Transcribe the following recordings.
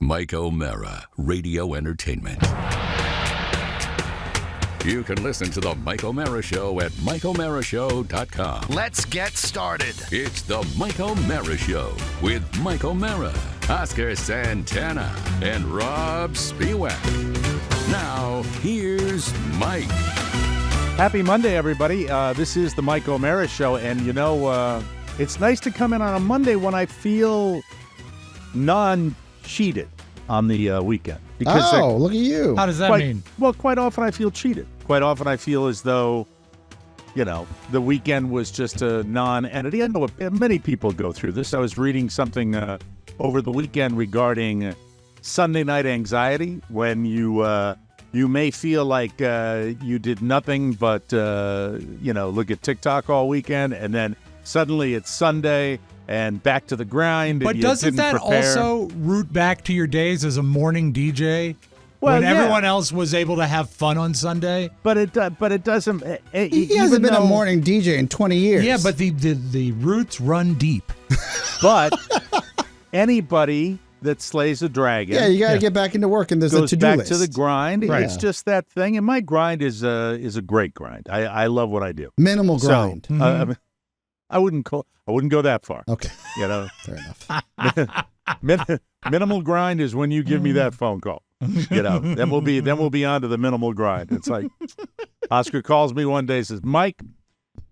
Mike O'Mara, Radio Entertainment. You can listen to The Mike O'Mara Show at MikeO'MaraShow.com. Let's get started. It's The Mike O'Mara Show with Mike O'Mara, Oscar Santana, and Rob Spiewak. Now, here's Mike. Happy Monday, everybody. This is The Mike O'Mara Show, and it's nice to come in on a Monday when I feel non-cheated on the weekend. Because look at you. How does that mean? Well, quite often I feel cheated. Quite often I feel as though, the weekend was just a non-entity. I know many people go through this. I was reading something over the weekend regarding Sunday night anxiety, when you may feel like you did nothing but, look at TikTok all weekend, and then suddenly it's Sunday and back to the grind. But doesn't that also root back to your days as a morning DJ? When everyone else was able to have fun on Sunday? But it doesn't. He hasn't been a morning DJ in 20 years. Yeah, but the roots run deep. But anybody that slays a dragon, you got to get back into work, and there's a goes to-do back list. to the grind. Right. It's just that thing, and my grind is a great grind. I love what I do. Minimal grind. So, I wouldn't go that far. Okay. Fair enough. Minimal grind is when you give me that phone call. Then we'll be on to the minimal grind. It's like Oscar calls me one day and says, "Mike,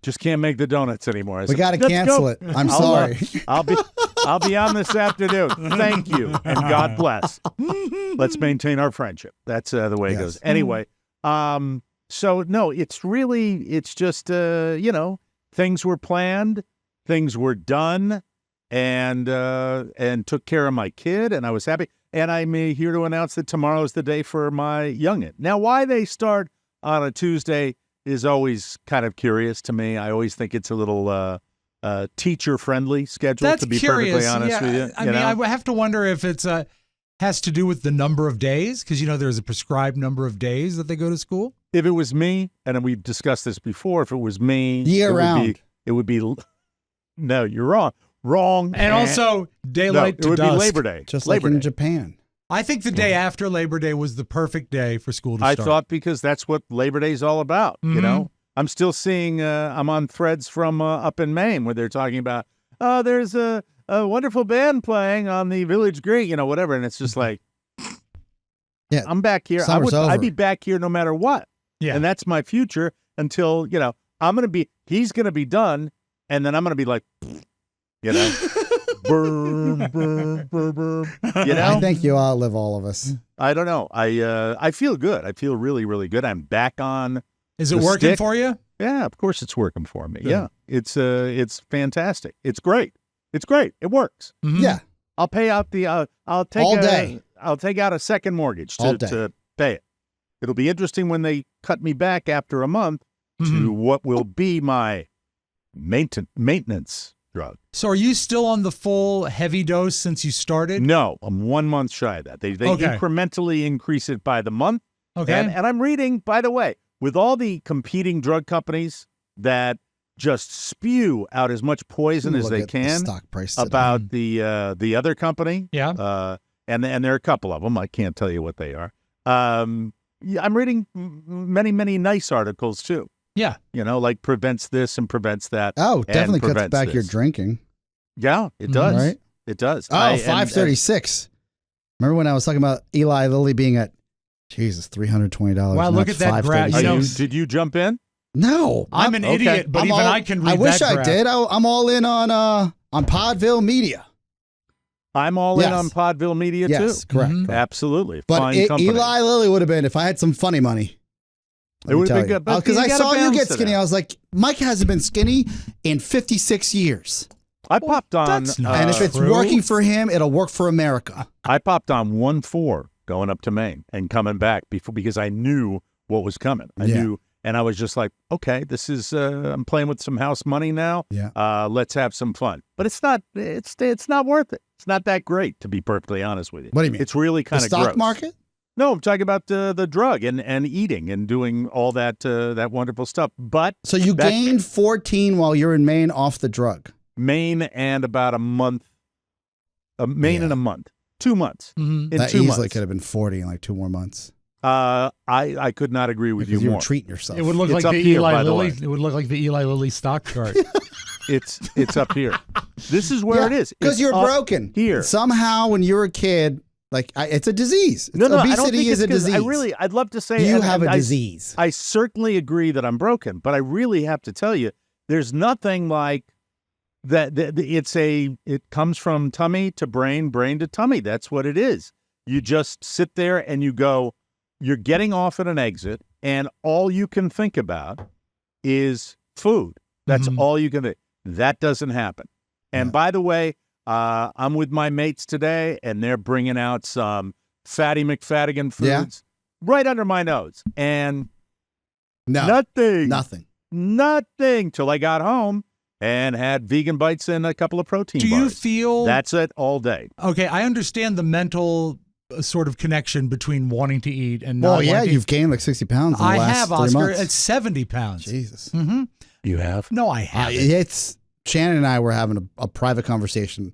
just can't make the donuts anymore." We got to cancel it. I'm sorry. I'll be on this afternoon. Thank you, and God bless. Let's maintain our friendship. That's the way it goes. Anyway, so no, it's just things were planned, things were done, and took care of my kid, and I was happy. And I'm here to announce that tomorrow is the day for my youngin. Now, why they start on a Tuesday is always kind of curious to me. I always think it's a little teacher-friendly schedule, That's to be curious. perfectly honest with you. I have to wonder if it's has to do with the number of days, because there's a prescribed number of days that they go to school. If it was me, and we've discussed this before, if it was me, year-round, it would be. No, you're wrong. Wrong. And also daylight to dusk. It would dusk. be Labor Day. Just Labor like in Day. Japan. I think the day after Labor Day was the perfect day for school to I start. thought, because that's what Labor Day is all about. I'm still seeing. I'm on threads from up in Maine where they're talking about. There's a wonderful band playing on the village green. Whatever, and it's just like, yeah, I'm back here. I'd be back here no matter what. Yeah, and that's my future until he's gonna be done, and then I'm gonna be like, burn, burn, burn, burn. I think you outlive all of us. I don't know. I feel good. I feel really, really good. I'm back on. Is it working for you? Yeah, of course it's working for me. Good. Yeah, it's fantastic. It's great. It's great. It works. Mm-hmm. Yeah, I'll pay out I'll take out a second mortgage to pay it. It'll be interesting when they cut me back after a month to what will be my maintenance drug. So are you still on the full heavy dose since you started? No, I'm 1 month shy of that. They incrementally increase it by the month. Okay. And I'm reading, by the way, with all the competing drug companies that just spew out as much poison as they can stock price about the other company. Yeah. And there are a couple of them. I can't tell you what they are. I'm reading many, many nice articles too. Yeah. Like prevents this and prevents that. Oh, definitely cuts back your this. drinking. Yeah, it does. Right? It does. Oh, 536. Remember when I was talking about Eli Lilly being at, $320? Wow, look at that graph. Did you jump in? No. I'm an idiot, but I can read that I wish I graph. did. I'm all in on Podville Media. I'm all in on Podville Media, too. Yes, correct. Absolutely. But Fine company. Eli Lilly would have been, if I had some funny money. It would have been good. Because I saw you get skinny. I was like, Mike hasn't been skinny in 56 years. I popped on. That's not and if it's true. working for him, it'll work for America. I popped on 1-4 going up to Maine and coming back because I knew what was coming. I knew. And I was just like, okay, this is, I'm playing with some house money now. Yeah. Let's have some fun. But it's not worth it. It's not that great, to be perfectly honest with you. What do you mean? It's really kind of gross. gross. Stock market? No, I'm talking about the drug and eating and doing all that wonderful stuff. But so you gained 14 while you're in Maine off the drug. Maine and about a month. And a month. 2 months. Mm-hmm. In That 2 easily months. could have been 40 in like 2 more months. I could not agree with you Because you more. were treating yourself. It would look It's like up the here, Eli by the Lilly. way. It would look like the Eli Lilly stock chart. It's up here. This is where it is. Because It's you're up broken. here. Somehow, when you were a kid, like it's a disease. No, Obesity I don't think is it's a 'cause disease. I'd love to say You and- have and a I- disease. I certainly agree that I'm broken, but I really have to tell you, there's nothing like that. It comes from tummy to brain, brain to tummy. That's what it is. You just sit there and you go, you're getting off at an exit, and all you can think about is food. That's Mhm. all you can think. That doesn't happen. And Yeah. by the way, I'm with my mates today, and they're bringing out some Fatty McFaddigan foods right under my nose. And nothing till I got home and had vegan bites and a couple of protein Do bars. you feel That's it all day. okay? I understand the mental sort of connection between wanting to eat and not. Well, yeah, wanting to you've gained like 60 pounds in the I last have, 3 Oscar. months. It's 70 pounds. Jesus. Mm-hmm. You have? No, I haven't. It's Shannon and I were having a private conversation,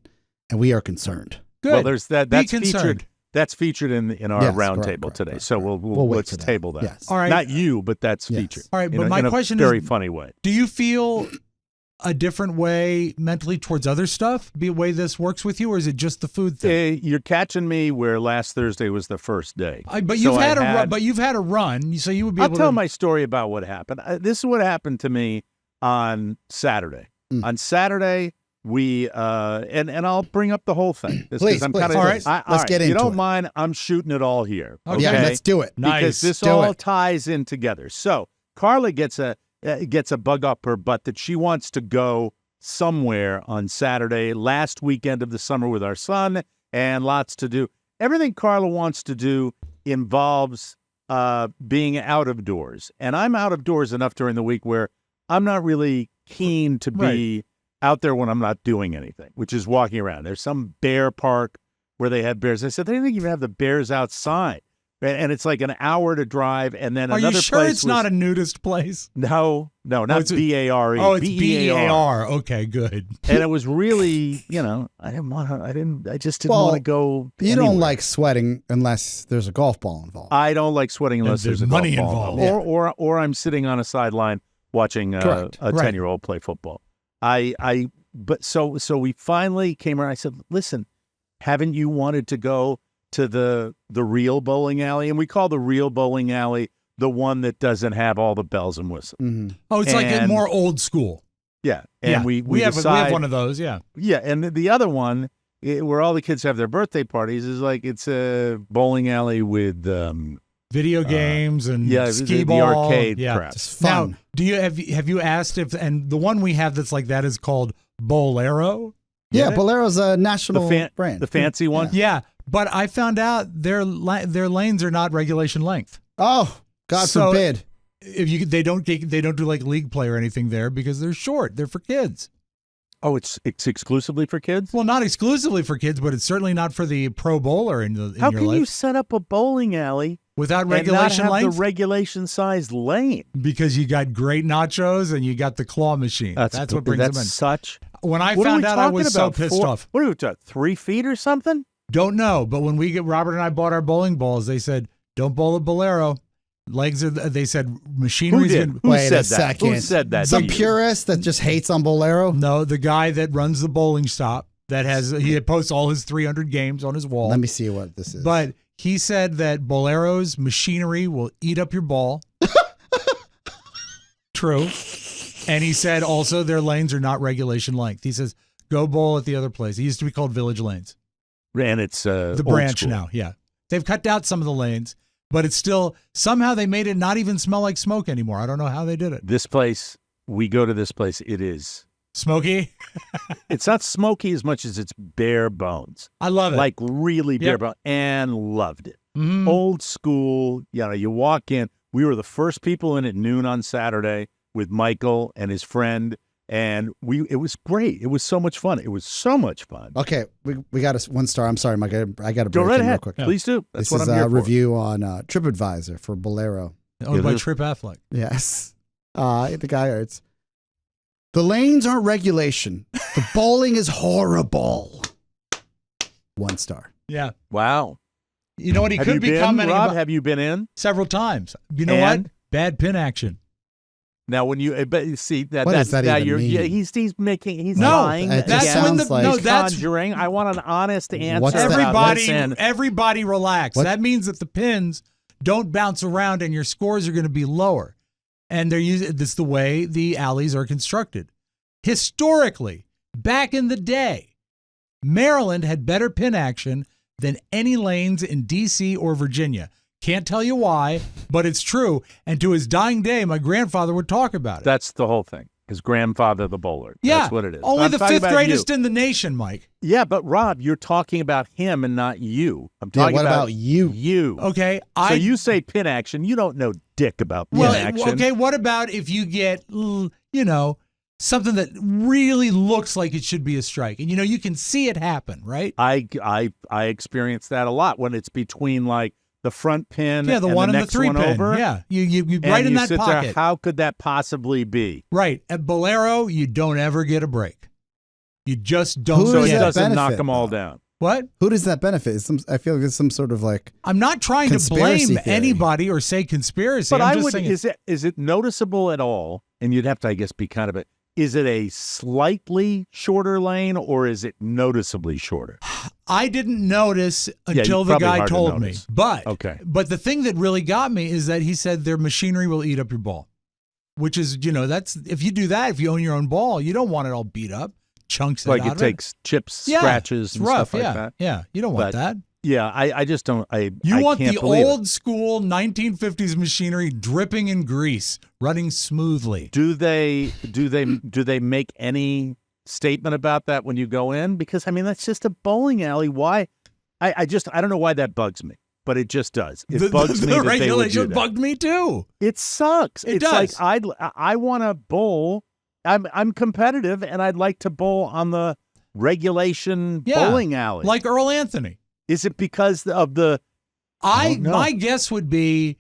and we are concerned. Good. Well, there's that. Be That's concerned. featured. That's featured in our Yes, round correct, table correct, today. correct, So correct. we'll wait let's for that. table that. Yes. All right. Not you, but that's Yes. featured. All right, but in my a question very is, funny way. do you feel a different way mentally towards other stuff? Be a way this works with you, or is it just the food thing? You're catching me where last Thursday was the first day. But So you've had I a run. But you've had a run, so you would be I'll able tell to. my story about what happened. This is what happened to me on Saturday. On Saturday, we and I'll bring up the whole thing. Please, I'm please, kinda, all right. Let's get You into don't it. mind? I'm shooting it all here. Okay. Yeah, let's do it. Nice. Because this Do all it. ties in together. So Carla gets a bug up her butt that she wants to go somewhere on Saturday, last weekend of the summer with our son, and lots to do. Everything Carla wants to do involves being out of doors, and I'm out of doors enough during the week where I'm not really keen to be out there when I'm not doing anything, which is walking around. There's some bear park where they had bears. I said, they didn't even have the bears outside. And it's like an hour to drive, and then Are another you sure place it's not a nudist place? No, not it's a- B-A-R-E. Oh, it's B-E-A-R. B-E-A-R. Okay, good. And it was really, I just didn't Well, want to go You anywhere. don't like sweating unless there's a golf ball involved. I don't like sweating unless there's there's a money golf ball involved. or I'm sitting on a sideline watching a Correct. 10-year-old play football. But so we finally came around. I said, listen, haven't you wanted to go to the real bowling alley? And we call the real bowling alley the one that doesn't have all the bells and whistles. Mm-hmm. Oh, it's like And- more old school. Yeah. And Yeah. we have decide, one of those. Yeah. Yeah, and the other one, where all the kids have their birthday parties, is like it's a bowling alley with Video games and skee the ball. arcade Yeah. crap. It's fun. Now, do you have you asked if, and the one we have that's like that is called Bolero? Yeah, Get it? Bolero's a national brand. The fancy one. Yeah, but I found out their lanes are not regulation length. Oh, God So- forbid. If they don't do like league play or anything there because they're short. They're for kids. Oh, it's exclusively for kids? Well, not exclusively for kids, but it's certainly not for the pro bowler in your How can life you set up a bowling alley without and not regulation have length. the regulation-sized lane? Because you got great nachos and you got the claw machine. That's what brings them in. Such. When I What are found we out, I talking was so about? pissed off. What are we talking? 3 feet or something? Don't know, but when Robert and I bought our bowling balls, they said, "Don't bowl at Bolero. Legs are." They said, "Machinery's Who did? gonna-" Who Wait said a that? second. Who said that? Some to you? purist that just hates on Bolero. No, the guy that runs the bowling shop he posts all his 300 games on his wall. Let me see what this is. But he said that Bolero's machinery will eat up your ball. True. And he said also their lanes are not regulation length. He says, go bowl at the other place. It used to be called Village Lanes. And it's The old branch school. now, yeah. They've cut out some of the lanes, but it's still, somehow they made it not even smell like smoke anymore. I don't know how they did it. This place, we go to this place, it is. Smoky? It's not smoky as much as it's bare bones. I love it. Like really bare Yep. bones. And loved it. Mhm. Old school, you walk in. We were the first people in at noon on Saturday with Michael and his friend. And it was great. It was so much fun. It was so much fun. okay, we got a 1 star. I'm sorry, Mike. I got to Go break right in real ahead. quick. Please do. That's This what is I'm here a for. review on TripAdvisor for Bolero. Owned by Yeah. Trip Affleck. Yes. The guy writes, the lanes aren't regulation. The bowling is horrible. 1 star. Yeah. Wow. You know what? He Have could you be been, commenting Rob? about Have you been in? several times. You know And? what? Bad pin action. Now, when you but you see that What that's does that now even you're mean? he's No, lying. it just that's again. when the sounds like- no. He's That's conjuring. I want an honest answer. What's that? about listen, everybody relax. What? That means that the pins don't bounce around and your scores are going to be lower. And they're using this the way the alleys are constructed. Historically, back in the day, Maryland had better pin action than any lanes in DC or Virginia. Can't tell you why, but it's true. And to his dying day, my grandfather would talk about it. That's the whole thing. His grandfather, the bowler. Yeah, That's what it is. Only I'm the talking fifth about greatest you. in the nation, Mike. Yeah, but Rob, you're talking about him and not you. I'm talking what about you? You. Okay, So you say pin action. You don't know dick about pin well, action. okay. What about if you get, something that really looks like it should be a strike, and you can see it happen, right? I experience that a lot when it's between like the front pin Yeah, the and one the and the next three one pin. over. Yeah, you And right in you that sit pocket. there, how could that possibly be? Right. At Bolero, you don't ever get a break. You just don't. Who So does it get that doesn't knock benefit, them all though? down. What? Who does that benefit? I feel like it's some sort of like. I'm not trying to Conspiracy blame theory. anybody or say conspiracy. But I'm I just would. saying Is it noticeable at all? And you'd have to, I guess, be kind of a. Is it a slightly shorter lane or is it noticeably shorter? I didn't notice until the probably guy hard to told me. notice. But Okay. But the thing that really got me is that he said their machinery will eat up your ball, which is that's if you do that, if you own your own ball, you don't want it all beat up, chunks Like out it of takes chips, Yeah, scratches, it's and rough. stuff like yeah, that. yeah. You don't want But that. Yeah, I just don't. I Want can't the believe old it. school 1950s machinery dripping in grease, running smoothly. Do they make any statement about that when you go in? Because I mean that's just a bowling alley. Why? I don't know why that bugs me, but it just does. It bugs me the that they would do regulation that. bugged me too. It sucks. It It's does. like I want to bowl. I'm competitive and I'd like to bowl on the regulation bowling alley. Like Earl Anthony. Is it because of the? I don't know. My guess would be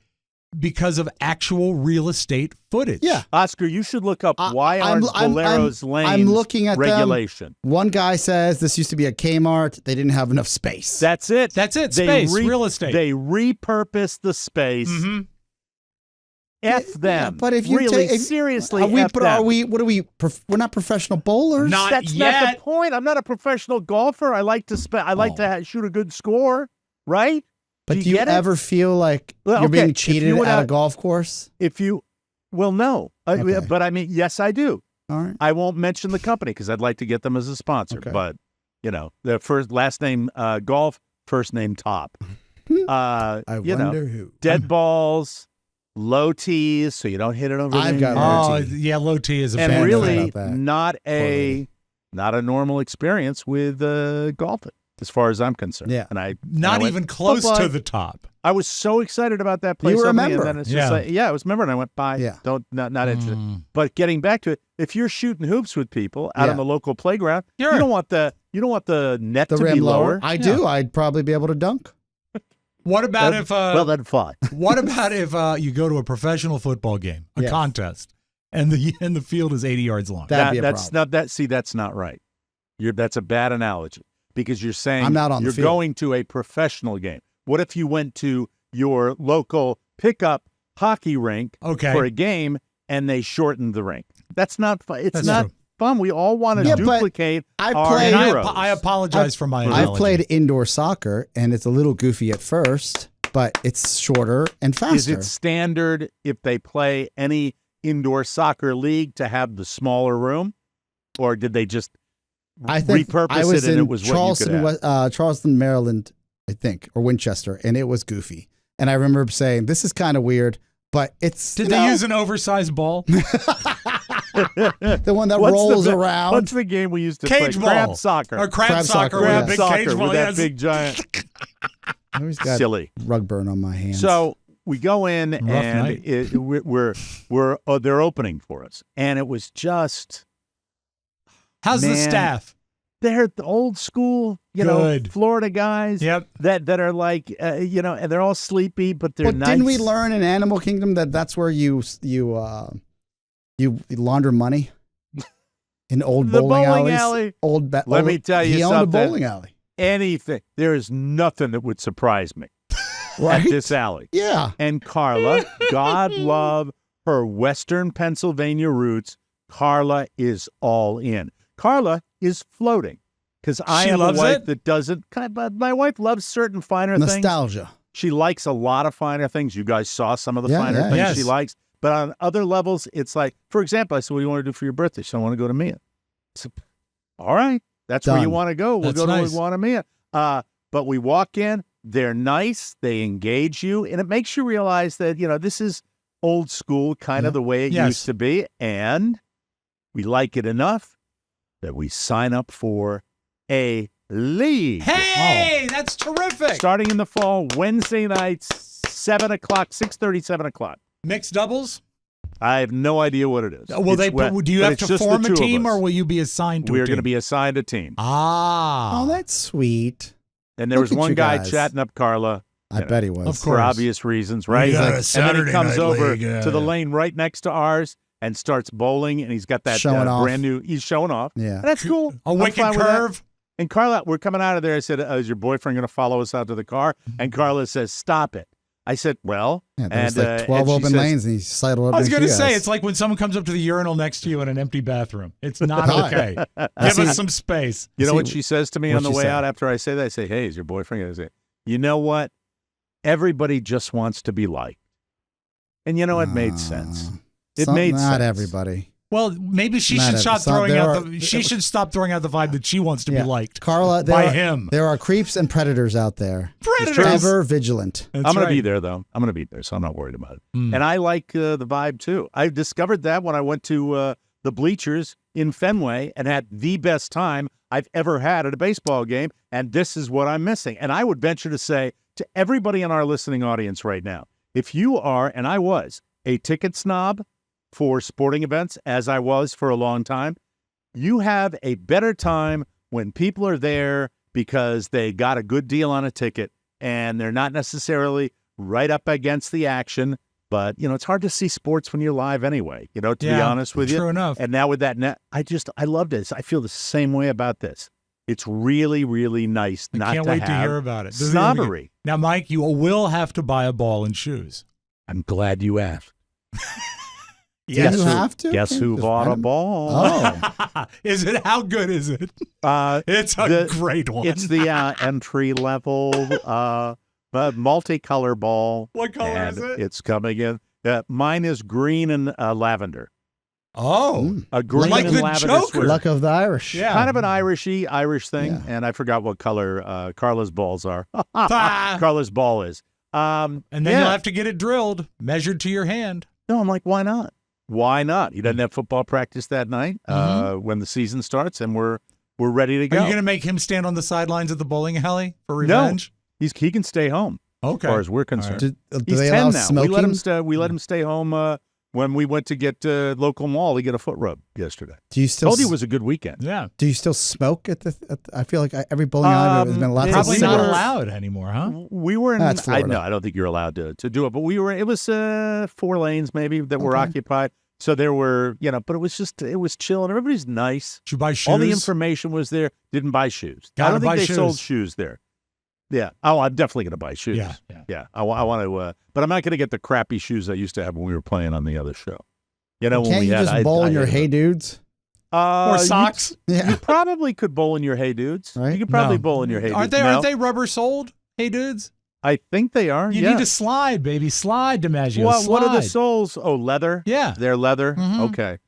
because of actual real estate footage. Yeah. Oscar, you should look up why I'm- aren't I'm- Bolero's lanes I'm looking at them. regulation. One guy says this used to be a Kmart. They didn't have enough space. That's it. That's it. They Space, real estate. They repurposed the space. Mhm. F them. Yeah, but if you really take, seriously, are we? F But them. are we? What are we? We're not professional bowlers. Not That's not yet. the point. I'm not a professional golfer. I like to shoot a good score, right? But do you you get it? ever feel like Well, you're okay, being if cheated you went at a out- golf course? No. Okay. But I mean, yes, I do. All right. I won't mention the company because I'd like to get them as a sponsor. Okay. But their last name golf, first name top. I wonder who. Dead balls, low tees, so you don't hit it over. I've the got net. low Oh, tee. yeah, low T is a And bad really thing. about that. not a normal experience with golfing, as far as I'm concerned. Yeah. and I Not went, even close "Bye-bye." to the top. I was so excited about that place. You were a opening, member. and then it's Yeah. just like, I was a member, and I went by. Yeah. Not interested. Mm. But getting back to it, if you're shooting hoops with people out Yeah. on the local playground, Sure. you don't want the net The to rim be lower. lower. I do. I'd probably be able to dunk. What about Then- if well, then fine. what about if you go to a professional football game, a Yes. contest, and the field is 80 yards long? That'd be a That's problem. not that. See, that's not right. That's a bad analogy because you're saying I'm not on the you're field. going to a professional game. What if you went to your local pickup hockey rink Okay. for a game and they shortened the rink? That's not fun. It's That's not true. fun. We all want to Yeah, but duplicate I our played- And heroes. I apologize for my I've analogy. played indoor soccer, and it's a little goofy at first, but it's shorter and faster. Is it standard if they play any indoor soccer league to have the smaller room, or did they just I think repurpose I was it and in it was Charleston, what you could have? Charleston, Maryland, I think, or Winchester, and it was goofy. And I remember saying, "This is kind of weird," but it's Did they use an oversized ball? the one that What's rolls the, around? What's the game we used to Cage play? ball. Crab soccer. Or crab Crab soccer soccer, with yeah. a big soccer cage ball. with that Yes. big giant I always got silly. rug burn on my hands. So we go in Rough and night. they're opening for us, and it was just How's the Man. staff? they're the old school, Good. Florida guys. Yep. That are like and they're all sleepy, but they're But nice. didn't we learn in Animal Kingdom that that's where you launder money? In old The bowling bowling alleys? alley. Old Let me tell you he owned something. a bowling alley. anything. There is nothing that would surprise me Right? at this alley. Yeah. And Carla, God love her Western Pennsylvania roots, Carla is all in. Carla is floating because I She have a loves wife it? that doesn't. But my wife loves certain finer things. Nostalgia. She likes a lot of finer things. You guys saw some of the Yeah, finer yeah. things Yes. she likes. But on other levels, it's like, for example, I said, what do you want to do for your birthday? She said, I want to go to Mia. I said, all right, that's where you Done. want to go. We'll That's go to nice. where we want to Mia. But we walk in, they're nice, they engage you, and it makes you realize that, this is old school, kind of the way it Yes. used to be. And we like it enough that we sign up for a league. Hey, that's terrific. Starting in the fall, Wednesday nights, 7 o'clock, 6:30, 7 o'clock. Mixed doubles? I have no idea what it is. Will they? Do you but have it's to just the form a two of team, us. or will you be assigned to a We're team? going to be assigned a team. Ah. Oh, that's sweet. And there Look was at one you guy guys. chatting up Carla I bet he was. Of for course. obvious reasons, right? We got a and then Saturday he comes night over league, to the lane right next to ours and starts bowling, and he's got that Showing off. brand new. He's showing off. Yeah. And that's cool. A I'm wicked fine with that. curve. And Carla, we're coming out of there. I said, is your boyfriend going to follow us out to the car? And Carla says, stop it. I said, well. Yeah, there's and, like 12 and she open says, lanes and he sidled up I was next going to you say, guys. it's like when someone comes up to the urinal next to you in an empty bathroom. It's not Right. okay. I Give see- us some space. You know See, what she says to me on what'd the she way say? out after I say that? I say, hey, is your boyfriend? I say, you know what? Everybody just wants to be liked. And you know, it made sense. It made Not sense. everybody. Well, maybe she Not should every- stop some- throwing there out are- the. She should stop throwing out the vibe that she wants to Yeah. be liked Carla, by him. There are creeps and predators out there. Predators. Ever vigilant. That's I'm going right. to be there, though. I'm going to be there, so I'm not worried about it. Mm. And I like the vibe, too. I discovered that when I went to the bleachers in Fenway and had the best time I've ever had at a baseball game, and this is what I'm missing. And I would venture to say to everybody in our listening audience right now, if you are, and I was, a ticket snob for sporting events, as I was for a long time, you have a better time when people are there because they got a good deal on a ticket and they're not necessarily right up against the action. But, it's hard to see sports when you're live anyway, to be honest with you. True enough. And now with that net, I love this. I feel the same way about this. It's really, really nice I not can't to wait to have hear about it. snobbery. Now, Mike, you will have to buy a ball and shoes. I'm glad you asked. Yes. You have to? Guess Can't who just bought a random- ball? Oh. Is it? How good is it? It's a the- great one. It's the entry level multicolor ball. What color and is it? It's coming in. Mine is green and lavender. Oh, A green Like and the lavender Joker. sweater. Luck of the Irish. yeah. Kind of an Irish thing, Yeah. and I forgot what color Carla's balls are. Ah. Carla's ball is. And then yeah. you'll have to get it drilled, measured to your hand. No, I'm like, why not? Why not? He doesn't have football practice that night when the season starts, and we're ready to Are go. you going to make him stand on the sidelines at the bowling alley for revenge? he can stay home Okay. as far as we're concerned. Do He's they 10 allow now. smoking? We let him stay home when we went to get local mall to get a foot rub yesterday. Do you still Told you it was a good weekend. Yeah. Do you still smoke at the? I feel like every bowling alley has been lots of Probably not cigarettes. cigarettes. allowed anymore, huh? We were in. That's Florida. No, I don't think you're allowed to do it. But we were. It was 4 lanes maybe that were Okay. occupied. So there were, but it was chill and everybody's nice. Did you buy shoes? All the information was there. Didn't buy shoes. I Gotta don't think buy they shoes. sold shoes there. Yeah. Oh, I'm definitely going to buy shoes. Yeah, yeah. Yeah. I want to, but I'm not going to get the crappy shoes I used to have when we were playing on the other show. When Can't we you had, just bowl in your hated Hey them. Dudes? Or socks? You Yeah. probably could bowl in your Hey Dudes. Right? You could probably No. bowl in your Hey Aren't Dudes. they? No? Aren't they rubber soled? Hey, dudes. I think they are. You yeah. need to slide, baby. Slide, DiMaggio. What are the Slide. soles? Oh, leather. Yeah. They're leather. Mhm. Okay. I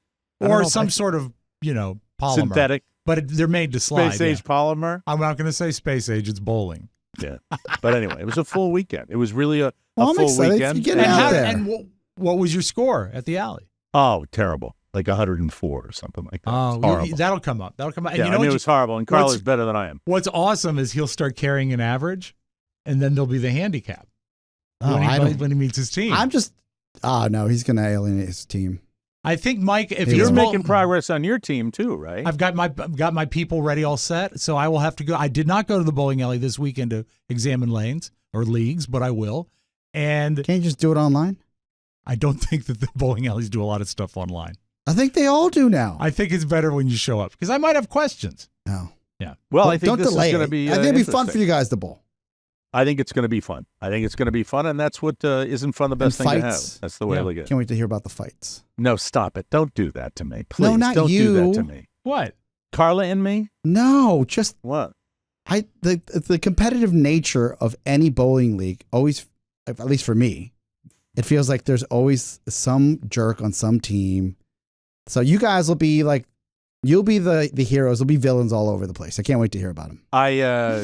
don't know Or if some I- sort of, polymer. synthetic But they're made to slide. space age yeah. polymer. I'm not going to say space age. It's bowling. Yeah. But anyway, it was a full weekend. It was really a Well, I'm full excited. weekend. You get And, out there. and what was your score at the alley? Oh, terrible. Like 104 or something like that. Oh, It's horrible. that'll come up. That'll come up. And Yeah, you know I mean, what it was horrible. And Carla's better than I am. what's awesome is he'll start carrying an average, and then there'll be the handicap Oh, when he meets his team. I'm just. Oh no, he's going to alienate his team. I think Mike, if You're he's You're bowl- making progress on your team too, right? I've got my people ready all set, so I will have to go. I did not go to the bowling alley this weekend to examine lanes or leagues, but I will. And Can't you just do it online? I don't think that the bowling alleys do a lot of stuff online. I think they all do now. I think it's better when you show up because I might have questions. No. Yeah. Well, I think don't this delay is going to it. be. I think it'd be fun for interesting. you guys to bowl. I think it's going to be fun. And that's what isn't fun the best And thing to fights. have. That's the way I Yeah. look at it. Can't wait to hear about the fights. No, stop it. Don't do that to me. Please. No, not don't do that you. to me. What? Carla and me? No, just What? the competitive nature of any bowling league always, at least for me, it feels like there's always some jerk on some team. So you guys will be like, you'll be the heroes. There'll be villains all over the place. I can't wait to hear about them.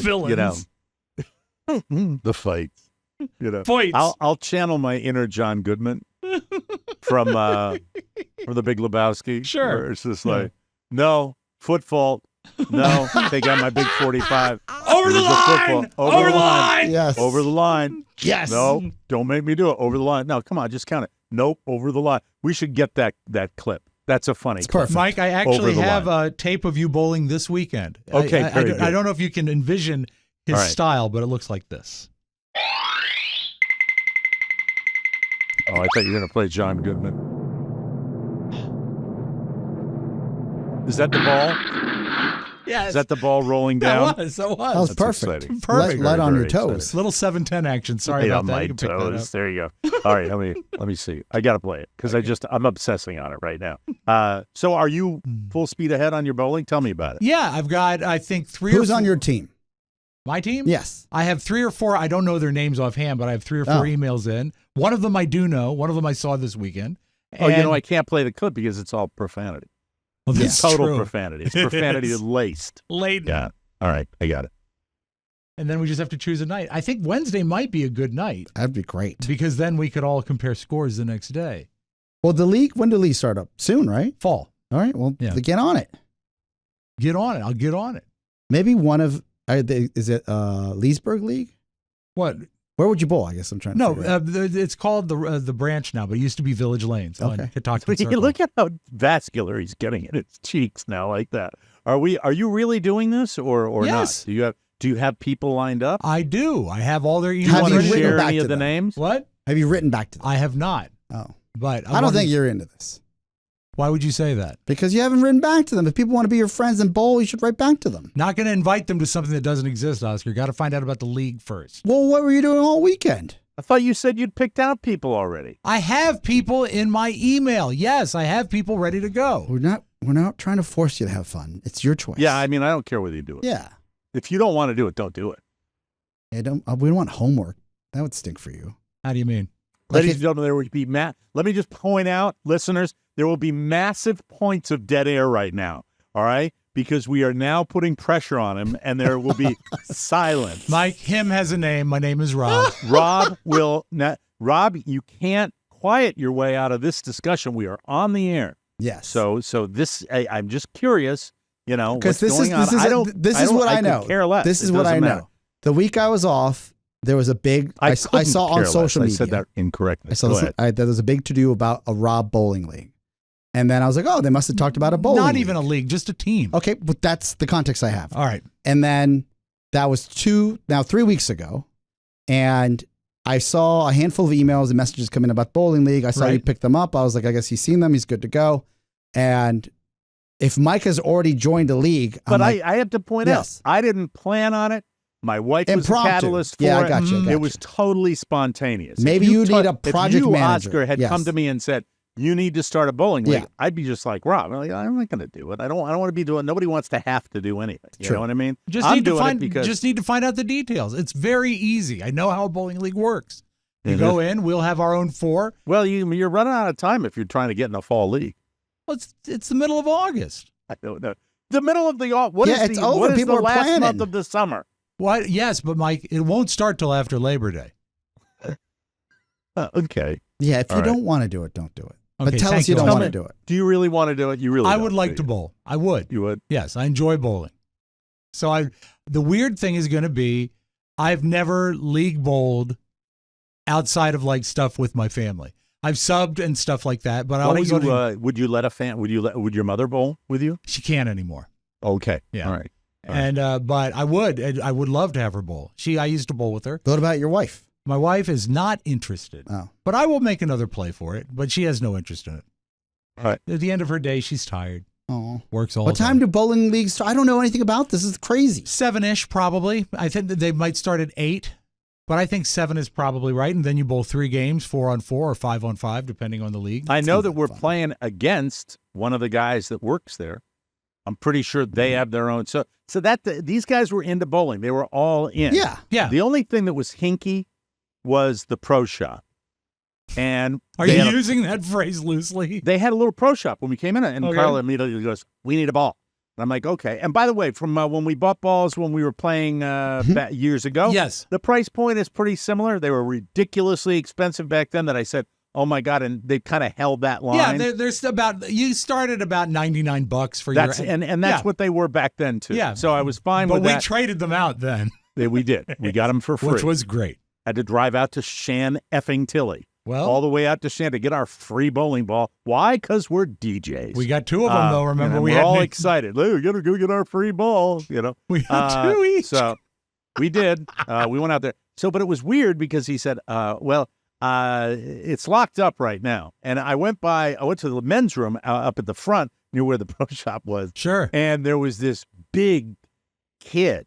Villains. The fights. Fights. I'll channel my inner John Goodman from the Big Lebowski. Sure. Where it's just like, no, foot fault. No, take out my big 45. Over It the was a football. line. Over the line. Yes. Over the line. Yes. No, don't make me do it. Over the line. No, come on, just count it. Nope, over the line. We should get that clip. That's a funny It's clip. perfect. Mike, I Over actually the have line. a tape of you bowling this weekend. Okay, I very don't- good. I don't know if you can envision his All right. style, but it looks like this. Oh, I thought you were going to play John Goodman. Is that the ball? Yes. Is that the ball rolling down? That was. That was That's perfect. exciting. Perfect. Light on Very, your very toes. exciting. Little 7-10 action. Sorry Right about on that. my You can pick that up. toes. There you go. All right, let me see. I got to play it because I'm obsessing on it right now. So are you full speed ahead on your bowling? Tell me about it. Yeah, I've got, I think, three Who's or four. on your team? My team? Yes. I have 3 or 4. I don't know their names offhand, but I have 3 or 4 Oh. emails in. One of them I do know. One of them I saw this weekend. Oh, you And- know, I can't play the clip because it's all profanity. Well, that's Total true. profanity. It's profanity is. laced. Late. Yeah. All right, I got it. And then we just have to choose a night. I think Wednesday might be a good night That'd be great. because then we could all compare scores the next day. Well, the league, when do leagues start up? Soon, right? Fall. All right. Well, Yeah. get on it. Get on it. I'll get on it. Maybe one of, is it Leesburg League? What? Where would you bowl? I guess I'm trying to No, figure out. it's called the branch now, but it used to be Village Lanes on Okay. Catoctin Circle. Look at how vascular he's getting in his cheeks now, like that. Are you really doing this or Yes. not? Do you have people lined up? I do. I have all their Do you Have emails. want you to written share back any to of the them? names? What? Have you written back to them? I have not. Oh. But I don't think you're into this Why would you say that? because you haven't written back to them. If people want to be your friends and bowl, you should write back to them. Not going to invite them to something that doesn't exist, Oscar. Got to find out about the league first. Well, what were you doing all weekend? I thought you said you'd picked out people already. I have people in my email. Yes, I have people ready to go. We're not trying to force you to have fun. It's your choice. Yeah, I mean, I don't care whether you do it. Yeah. If you don't want to do it, don't do it. We don't want homework. That would stink for you. How do you mean? Like Ladies if- and gentlemen, there will be let me just point out, listeners, there will be massive points of dead air right now. All right? Because we are now putting pressure on him and there will be silence. Mike, him has a name. My name is Rob. Rob, you can't quiet your way out of this discussion. We are on the air. Yes. So this, I'm just curious, what's Because this going on. I is what I could know. care less. This is It what I doesn't know. matter. The week I was off, there was a big. I couldn't saw on care less. social media. I said that incorrectly. I saw Go this, ahead. there was a big to do about a Rob bowling league, and then I was like, oh, they must have talked about a bowling. Not even a league. league, just a team. Okay, but that's the context I have. All right. And then that was 3 weeks ago, and I saw a handful of emails and messages come in about bowling league. I saw you Right. pick them up. I was like, I guess he's seen them. He's good to go. And if Mike has already joined a league, But I'm like, I have to point Yes. out, I didn't plan on it. My wife was the Impromptu. catalyst for Yeah, I it. got you, I got It was totally spontaneous. Maybe If you need a if project you, manager. Oscar, had Yes. come to me and said, you need to start a bowling league, Yeah. I'd be just like, Rob, I'm not going to do it. I don't want to be doing. Nobody wants to have to do anything. You True. know what I mean? Just I'm need to doing it find because just need to find out the details. It's very easy. I know how a bowling league works. You Mhm. go in, we'll have our own 4. well, you're running out of time if you're trying to get in a fall league. Well, it's the middle of August. I don't know. The middle of the what Yeah, is it's the over. what is People the are last planning. month of the summer? What? Yes, but Mike, it won't start till after Labor Day. Okay. yeah, if you All right. don't want to do it, don't do it. But Okay, tell thank us you you. don't Tell want to me- do it. Do you really want to do it? You really? I don't, would like do to you? bowl. I would. You would. Yes, I enjoy bowling. So the weird thing is going to be I've never league bowled outside of like stuff with my family. I've subbed and stuff like that, but I Why always don't go you, to, would you let a fan? Would your mother bowl with you? she can't anymore. Okay. Yeah. All right. And but I would love to have her bowl. I used to bowl with her. What about your wife? My wife is not interested. Oh. But I will make another play for it, but she has no interest in it. All right. At the end of her day, she's tired. Oh. Works all What day. time do bowling leagues start? I don't know anything about this. This is crazy. 7-ish probably. I think that they might start at 8, but I think 7 is probably right. And then you bowl 3 games, 4-on-4 or 5-on-5, depending on the league. I know that we're fun. playing against one of the guys that works there. I'm pretty sure they have their own. So that these guys were into bowling. They were all in. Yeah. Yeah. The only thing that was hinky was the pro shop. And Are they you had a- using that phrase loosely? They had a little pro shop when we came in, and Okay. Carl immediately goes, "We need a ball." And I'm like, "Okay." And by the way, from when we bought balls when we were playing years ago, Yes. the price point is pretty similar. They were ridiculously expensive back then. That I said, "Oh my god!" And they kind of held that line. Yeah, there's about you started about $99 for That's your and that's yeah. what they were back then too. Yeah. So I was fine But with we that. traded them out then, We did. We got them for free. which was great. Had to drive out to Shan effing Tilly, Well, all the way out to Shan to get our free bowling ball. Why? Because we're DJs. we got 2 of them though. Remember, and we we're had all Nick- excited. Look, we gotta go get our free ball. we had 2 each. So we did. We went out there. So, but it was weird because he said, it's locked up right now. And I went to the men's room up at the front near where the pro shop was. Sure. And there was this big kid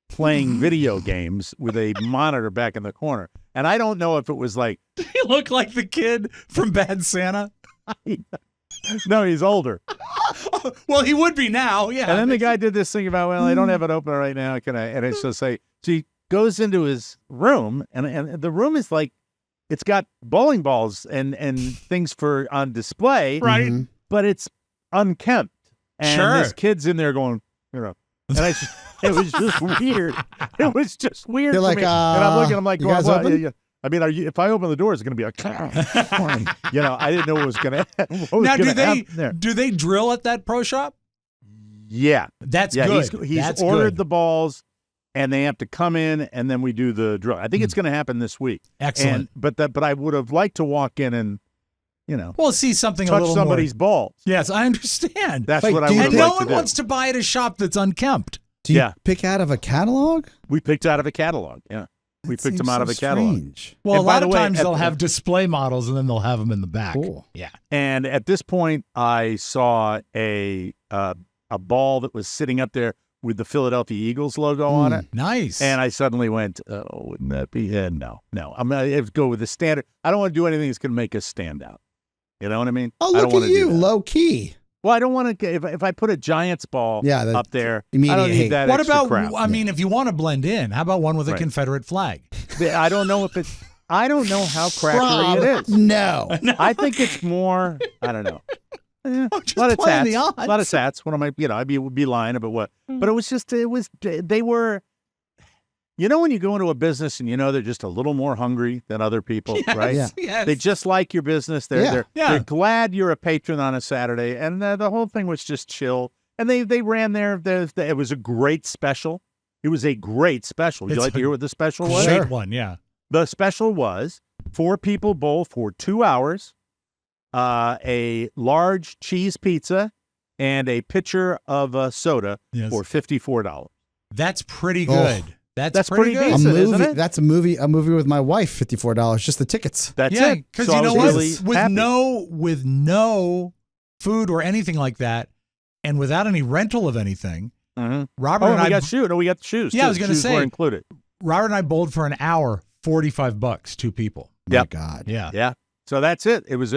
playing video games with a monitor back in the corner. And I don't know if it was like, He looked like the kid from Bad Santa. no, he's older. Well, he would be now. Yeah. And then the guy did this thing about, well, I don't have it open right now. Can I? And it's just like, so he goes into his room, and the room is like, it's got bowling balls and things on display, Right. Mhm. but it's unkempt. And Sure. this kid's in there going, and it was just weird. It was just weird. They're for like, me. And I'm looking, I'm like, you going, guys what? open? Yeah. I mean, if I open the door, it's going to be a, I didn't know what was going to. Now, happen there. do they drill at that pro shop? Yeah, That's yeah. good. He's That's ordered good. the balls, and they have to come in, and then we do the drill. I think it's going to happen this week. Excellent. But I would have liked to walk in and, Well, see something a touch little somebody's balls. more. Yes, I understand. That's Wait, what I do would you- have And no liked to one do. wants to buy at a shop that's unkempt. Do you Yeah. pick out of a catalog? We picked out of a catalog. Yeah, we That picked them seems out so of a catalog. strange. Well, And a by lot the of way, times at they'll the- have display models and then they'll have them in the back. Cool. Yeah. And at this point, I saw a ball that was sitting up there with the Philadelphia Eagles logo on it. Nice. And I suddenly went, oh, wouldn't that be? No. I'm going to go with the standard. I don't want to do anything that's going to make us stand out. You know what I mean? Oh, I look don't wanna at do you, that. low key. Well, I don't want to. If I put a Giants ball Yeah, that- up there, I immediate don't need hate. that what extra about, crap. I mean, if you want to blend in, how about one with a Right. Confederate flag? I don't know if it's. I don't know how crackery Rob, it is. No. I think it's more. I don't know. just A lot of playing tats. the A lot of odds. tats. What am I? I'd be lying about what. But it was just. They were. When you go into a business and they're just a little more hungry than other people, right? Yeah. Yes. They just like your business. They're Yeah. they're glad you're a patron on a Saturday, and the whole thing was just chill. And they ran there. It was a great special. It was a great special. Would you It's like to a hear what the special was? Great Sure. one, yeah. The special was 4 people bowl for 2 hours, a large cheese pizza, and a pitcher of soda Yes. for $54. That's pretty Oh. good. That's pretty good. A decent, movie. isn't it? That's a movie with my wife. $54, just the tickets. That's Yeah, it. because So you I know was what? really with happy. no food or anything like that, and without any rental of anything, Mhm. Robert Oh, and and we I got shoes. No, we got the shoes. Yeah, too. I was gonna Shoes say- were included. Robert and I bowled for an hour, $45, 2 people. Yep. My God. Yeah. Yeah. So that's it. It was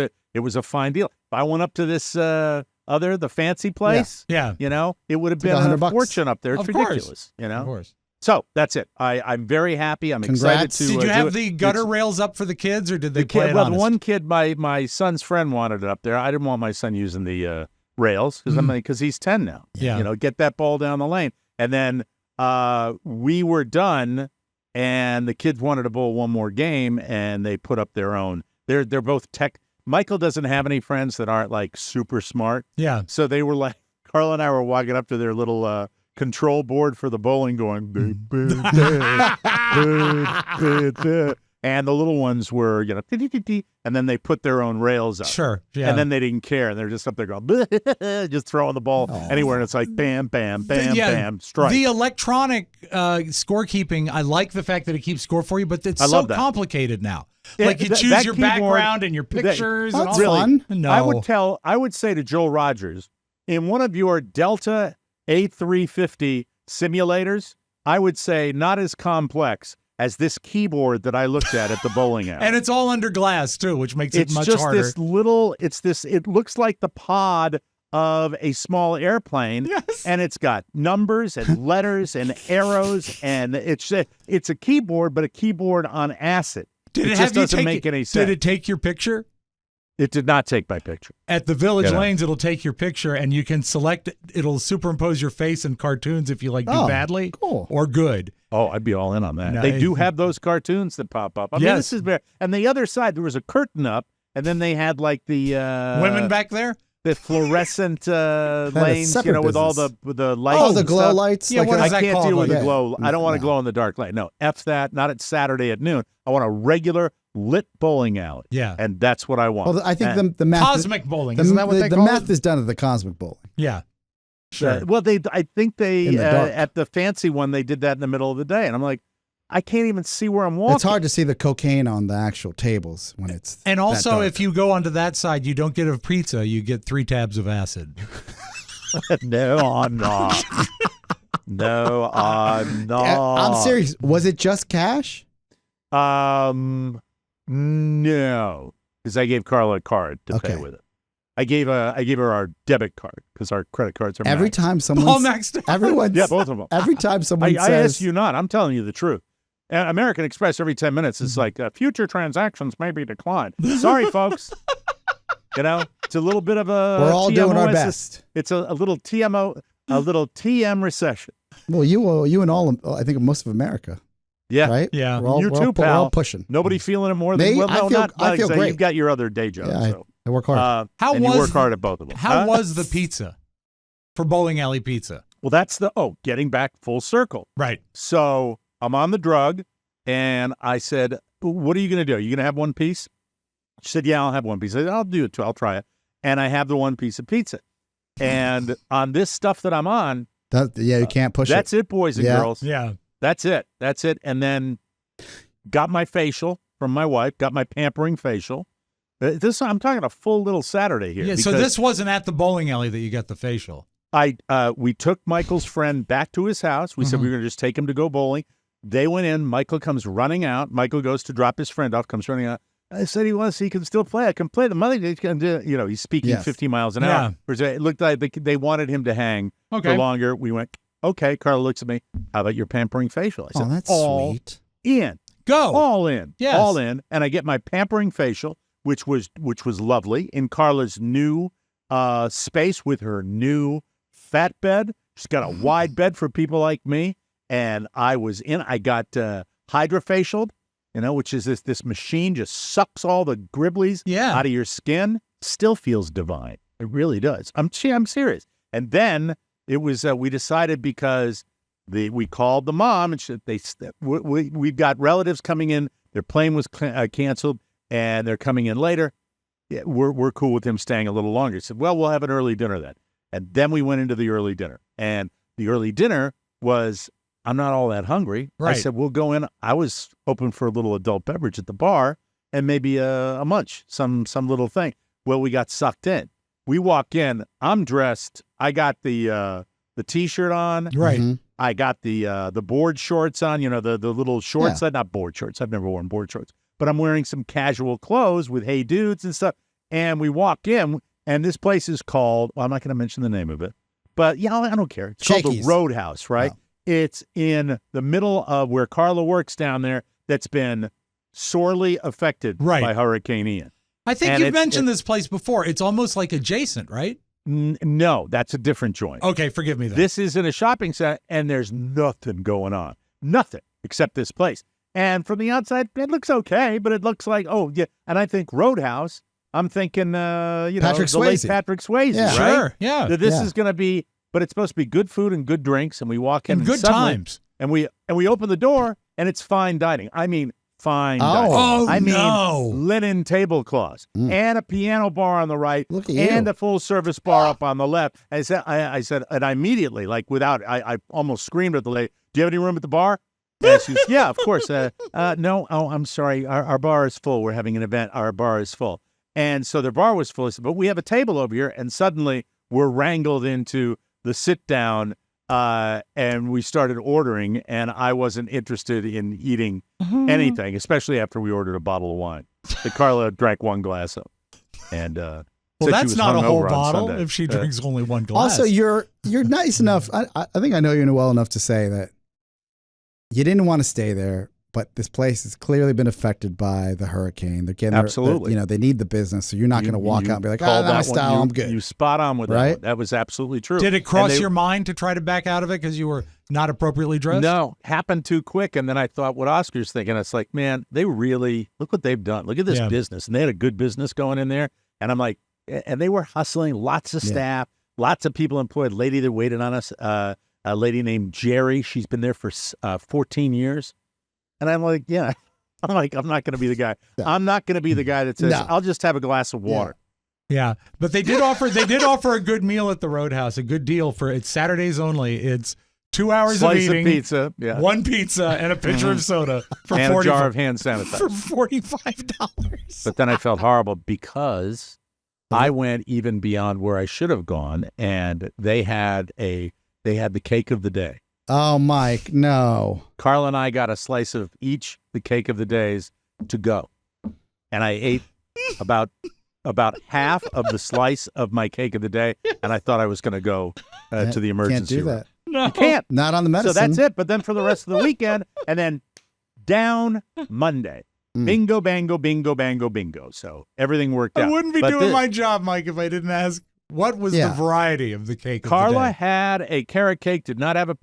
a fine deal. If I went up to this the fancy place, Yeah. it would have It's like been a $100. fortune up there. It's Of course. ridiculous. Of course. So that's it. I'm very happy. I'm Congrats. excited to. Did you do have it. the gutter It's- rails up for the kids, or did they The play kid, it well, honest? one kid, my son's friend wanted it up there. I didn't want my son using the rails because he's 10 now. Yeah. Get that ball down the lane. And then we were done, and the kids wanted to bowl one more game, and they put up their own. They're both tech. Michael doesn't have any friends that aren't like super smart, Yeah. so they were like, Carl and I were walking up to their little control board for the bowling, going, and the little ones were, and then they put their own rails up. Sure. Yeah. And then they didn't care. And they're just up there going, just throwing the ball anywhere. And it's like, bam, bam, bam, bam, strike. The electronic scorekeeping, I like the fact that it keeps score for you, but it's I so love that. complicated now. Yeah, Like you that choose your keyboard- background and your pictures and That's all fun. No. I would say to Joel Rogers, in one of your Delta A350 simulators, I would say not as complex as this keyboard that I looked at the bowling alley. And it's all under glass too, which makes it much just harder. It looks like the pod of a small airplane. Yes. And it's got numbers and letters and arrows, and it's a keyboard, but a keyboard on acid. It just doesn't make any sense. Did it take your picture? It did not take my picture. At the Village Lanes, it'll take your picture, and you can select. It'll superimpose your face in cartoons if you do badly or good. Oh, I'd be all in on that. No, They do have those cartoons that pop up. I mean, this is very. And the other side, there was a curtain up, and then they had like the women back there. The fluorescent lanes, with all the lights. Oh, the glow lights. Yeah, like what is I that can't called? deal with Like- the glow. I don't want to glow in the dark light. No, F that. Not at Saturday at noon. I want a regular lit bowling alley. Yeah. And that's what I want. Well, I think the math Cosmic bowling. Isn't that what they call it? The math is done at the cosmic bowling. Yeah. Sure. Well, I think they In the dark. at the fancy one they did that in the middle of the day, and I'm like, I can't even see where I'm walking. It's hard to see the cocaine on the actual tables when it's And that also, dark. if you go onto that side, you don't get a pizza. You get 3 tabs of acid. No, I'm not. No, I'm not. I'm serious. Was it just cash? No, because I gave Carla a card to pay with it. I gave her our debit card because our credit cards are Every maxed. time someone All maxed out. everyone Yeah, both of them. every time someone I says ask you not. I'm telling you the truth. American Express every 10 minutes is like future transactions may be declined. Sorry, folks. It's a little bit of a. we're all TMO doing our best. It's a little TMO, a little TM recession. Well, you and all I think most of America. Yeah, Right? Yeah. We're all, You we're too, all, we're pal. all pushing. Nobody feeling it more than Me? well. No, I feel- not I feel exactly. great. You've got your other day job. Yeah, so. I work hard. How and was you work hard at both of them. How was the pizza for bowling alley pizza? Well, that's getting back full circle. Right. So I'm on the drug, and I said, "What are you going to do? Are you going to have one piece?" She said, "Yeah, I'll have one piece." I said, "I'll do it too. I'll try it." And I have the one piece of pizza. And on this stuff that I'm on, You can't push that's it, boys and girls. Yeah. That's it. That's it. And then got my facial from my wife. Got my pampering facial. I'm talking a full little Saturday here. Yeah. So because this wasn't at the bowling alley that you got the facial. we took Michael's friend back to his house. We said we were going to just take him to go bowling. They went in. Michael comes running out. Michael goes to drop his friend off, comes running out. I said he can still play. I can play. The mother can do. He's speaking 50 miles an hour. It looked like they wanted him to hang for longer. We went, okay. Carla looks at me. How about your pampering facial? I said, that's all sweet. in. Go. All in. Yes. All in. And I get my pampering facial, which was lovely, in Carla's new space with her new fat bed. She's got a wide bed for people like me. And I got hydrofacialed, which is this machine just sucks all the gribblies out of your skin. Still feels divine. It really does. I'm serious. And then it was, we decided because we called the mom and we've got relatives coming in. Their plane was canceled and they're coming in later. Yeah, we're cool with him staying a little longer. He said, well, we'll have an early dinner then. And then we went into the early dinner. And the early dinner was, I'm not all that hungry. Right. I said, we'll go in. I was hoping for a little adult beverage at the bar and maybe a munch, some little thing. Well, we got sucked in. We walk in. I'm dressed. I got the T-shirt on. Right. Mm-hmm. I got the board shorts on. The little shorts. Not board shorts. I've never worn board shorts. But I'm wearing some casual clothes with Hey Dudes and stuff. And we walk in, and this place is called, well, I'm not going to mention the name of it. But, I don't care. It's called the Roadhouse, right? Oh. It's in the middle of where Carla works down there that's been sorely affected by Hurricane Ian. I think you've mentioned this place before. It's almost like adjacent, right? No, that's a different joint. Okay, forgive me then. This is in a shopping center, and there's nothing going on. Nothing except this place. And from the outside, it looks okay, but it looks like, and I think Roadhouse, I'm thinking, Patrick the late Swayze. Patrick Swayze, Yeah. right? Sure, yeah. That this is going to be, but it's supposed to be good food and good drinks, and we walk in And good suddenly- times. and we open the door, and it's fine dining. I mean, fine dining. Oh, I mean, no. linen tablecloths and a piano bar on the right, Look at you. and a full service bar up on the left. I said, and I immediately, I almost screamed at the lady, "Do you have any room at the bar?" And she was, "Yeah, of course." No, I'm sorry, our bar is full. We're having an event. Our bar is full. And so their bar was full. I said, "But we have a table over here." And suddenly were wrangled into the sit down, and we started ordering, and I wasn't interested in eating anything, especially after we ordered a bottle of wine that Carla drank one glass of. And Well, said she that's was not a whole hungover on bottle Sunday. if she drinks only one glass. Also, you're nice enough. I think I know you well enough to say that you didn't want to stay there, but this place has clearly been affected by the hurricane. They're getting Absolutely. they need the business, so you're not going to walk out and be like, called "Oh, my that one. style, I'm good." You spot on with that Right? one. That was absolutely true. Did it And cross they- your mind to try to back out of it because you were not appropriately dressed? No, happened too quick. And then I thought what Oscar's thinking. It's like, man, they really, look what they've done. Look at this Yeah. business. And they had a good business going in there. And I'm like, and they were hustling, lots of Yeah. staff, lots of people employed. Lady that waited on us, a lady named Jerry. She's been there for 14 years. And I'm like, yeah. I'm like, I'm not going to be the guy. No. I'm not going to be the guy that says, No. I'll just have a glass of water. Yeah, but they did offer a good meal at the Roadhouse, a good deal for it's Saturdays only. It's 2 hours Slice of of eating, pizza. Yeah. one pizza, and a pitcher of soda for And a jar of $45. hand sanitizer. For $45. But then I felt horrible because I went even beyond where I should have gone, and they had the cake of the day. Oh, Mike, no. Carla and I got a slice of each the cake of the days to go, and I ate about half of the slice of my cake of the day, and I thought I was going to go to the emergency Can't do room. that. No, You can't. Not on the medicine. So that's it. But then for the rest of the weekend, and then down Monday. Mm. Bingo, bango, bingo, bango, bingo. So everything worked out. I wouldn't be But doing thi- my job, Mike, if I didn't ask what was Yeah. the variety of the cake. Carla of the day. had a carrot cake, did not have a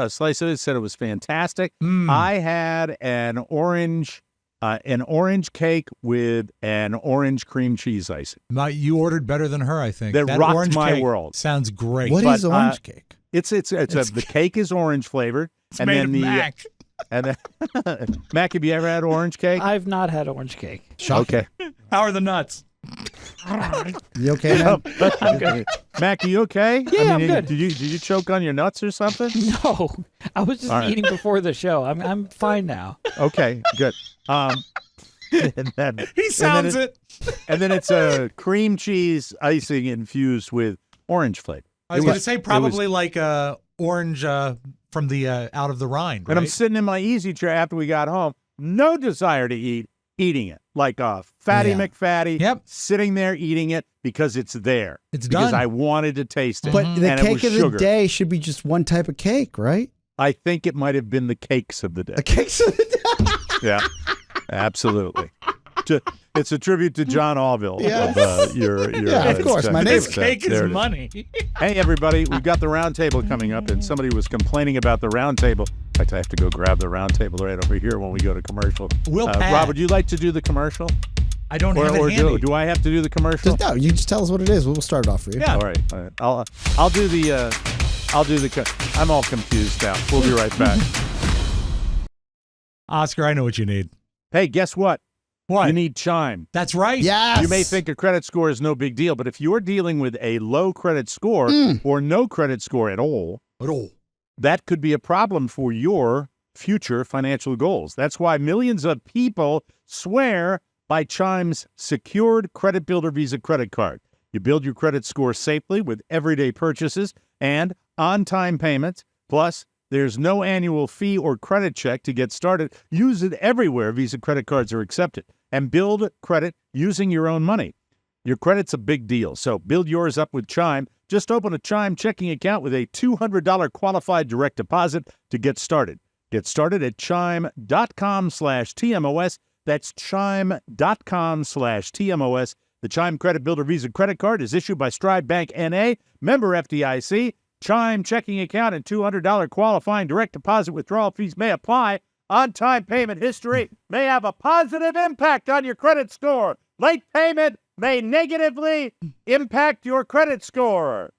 slice of it, said it was fantastic. Mm. I had an orange cake with an orange cream cheese icing. You ordered better than her, I think. That rocked orange my cake world. Sounds great. What But, is orange cake? The cake is orange flavored, It's and made then of the mac. and then Mac, have you ever had orange cake? I've not had orange cake. Okay, How are the nuts? You okay, man? I'm good. Mac, are you okay? Yeah, I'm good. Did you choke on your nuts or something? No, I was just All right. eating before the show. I'm fine now. Okay, good. And then He sounds it. And then it's a cream cheese icing infused with orange flavor. I was It going to was- say probably like orange from the Out of the Rhine. And I'm right? sitting in my easy chair after we got home, no desire to eating it. Like a fatty Yeah. McFatty, Yep. sitting there eating it because it's there. It's because done. I wanted to taste it. But the and it cake was of the sugar. day should be just one type of cake, right? I think it might have been the cakes of the day. The cakes of the day. Yeah, absolutely. It's a tribute to John Allville. Yes. Of, your Yeah, of course, my This neighbor. cake There is it is. money. Hey, everybody, we've got the round table coming up, and somebody was complaining about the round table. In fact, I have to go grab the round table right over here when we go to commercial. We'll pad. Rob, would you like to do the commercial? I don't have it Or handy. do I have to do the commercial? No, you just tell us what it is. We'll start it off for you. Yeah. All right. I'll do the I'm all confused now. We'll be right back. Oscar, I know what you need. Hey, guess what? What? You need Chime. That's right. Yes. You may think a credit score is no big deal, but if you're dealing with a low credit score or no credit score at all, that could be a problem for your future financial goals. That's why millions of people swear by Chime's secured Credit Builder Visa credit card. You build your credit score safely with everyday purchases and on-time payments. Plus, there's no annual fee or credit check to get started. Use it everywhere Visa credit cards are accepted. And build credit using your own money. Your credit's a big deal, so build yours up with Chime. Just open a Chime checking account with a $200 qualified direct deposit to get started. Get started at chime.com/TMOS. That's chime.com/TMOS. The Chime Credit Builder Visa credit card is issued by Stride Bank N.A., member FDIC. Chime checking account and $200 qualifying direct deposit withdrawal fees may apply. On-time payment history may have a positive impact on your credit score. Late payment may negatively impact your credit score.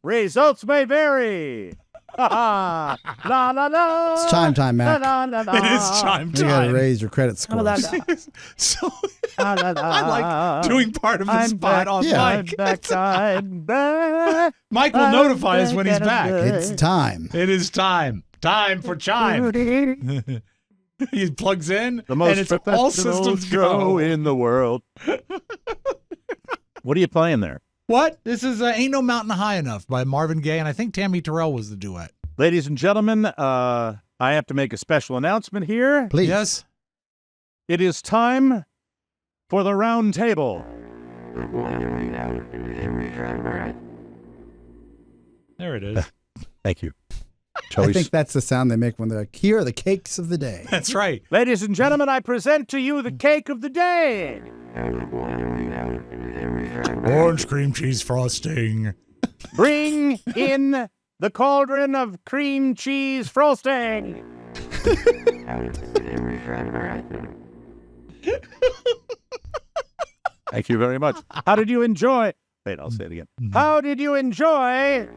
Results may vary. La la la. It's chime time, Mac. La, la, la, It is chime You got to time. raise your credit None of scores. that. So la, la, la. I like doing part of the I'm spot back. on Yeah. Mike. I'm back. Mike will notify us when he's back. It's time. It is time. Time for chime. He plugs in, The most and it's all professional systems show go. in the world. What are you playing there? What? This is Ain't No Mountain High Enough by Marvin Gaye, and I think Tammy Terrell was the duet. Ladies and gentlemen, I have to make a special announcement here. Please. Yes? It is time for the round table. There it is. Thank you. I think that's the sound they make when they're like, here are the cakes of the day. That's right. Ladies and gentlemen, I present to you the cake of the day. Orange cream cheese frosting. Bring in the cauldron of cream cheese frosting. Thank you very much. How did you enjoy? Wait, I'll say it again. How did you enjoy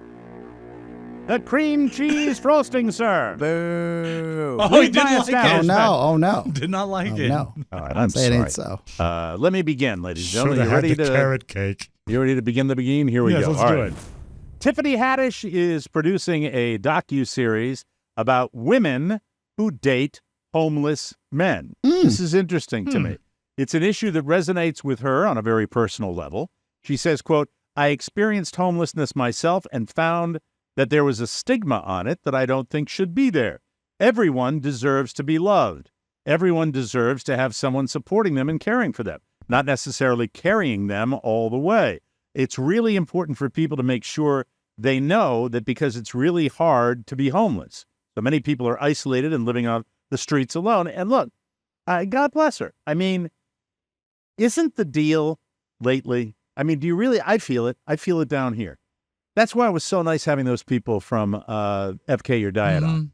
the cream cheese frosting, sir? Boo. Oh, he Read didn't my like it. Oh, establishment. no. Oh, no. Did not like Oh, it. no. All right, I'm Say it sorry. ain't so. Let me begin, ladies and Should gentlemen. have You had ready the to? carrot cake. You ready to begin the beginning? Here we Yes, go. let's All do right. it. Tiffany Haddish is producing a docu-series about women who date homeless men. This is interesting to me. It's an issue that resonates with her on a very personal level. She says, quote, I experienced homelessness myself and found that there was a stigma on it that I don't think should be there. Everyone deserves to be loved. Everyone deserves to have someone supporting them and caring for them, not necessarily carrying them all the way. It's really important for people to make sure they know that because it's really hard to be homeless. So many people are isolated and living on the streets alone. And look, God bless her. I mean, isn't the deal lately? I mean, do you really? I feel it. I feel it down here. That's why it was so nice having those people from FK Your Diet on.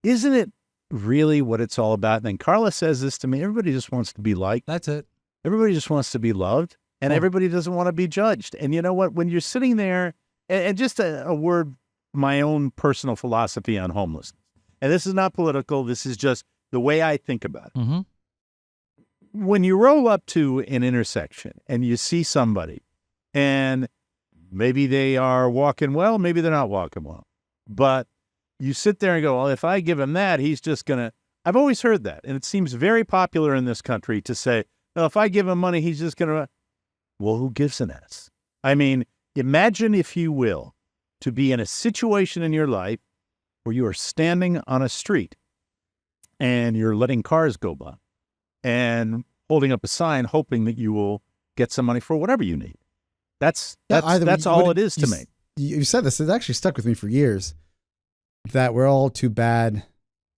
Isn't it really what it's all about? And then Carla says this to me. Everybody just wants to be liked. That's it. Everybody just wants to be loved. And everybody doesn't want to be judged. And you know what? When you're sitting there, and just a word, my own personal philosophy on homelessness. And this is not political. This is just the way I think about it. Mm-hmm. When you roll up to an intersection and you see somebody and maybe they are walking well, maybe they're not walking well, but you sit there and go, well, if I give him that, he's just going to, I've always heard that. And it seems very popular in this country to say, well, if I give him money, he's just going to, well, who gives an S? I mean, imagine, if you will, to be in a situation in your life where you are standing on a street and you're letting cars go by and holding up a sign, hoping that you will get some money for whatever you need. That's all it is to me. You said this. It actually stuck with me for years. That we're all too bad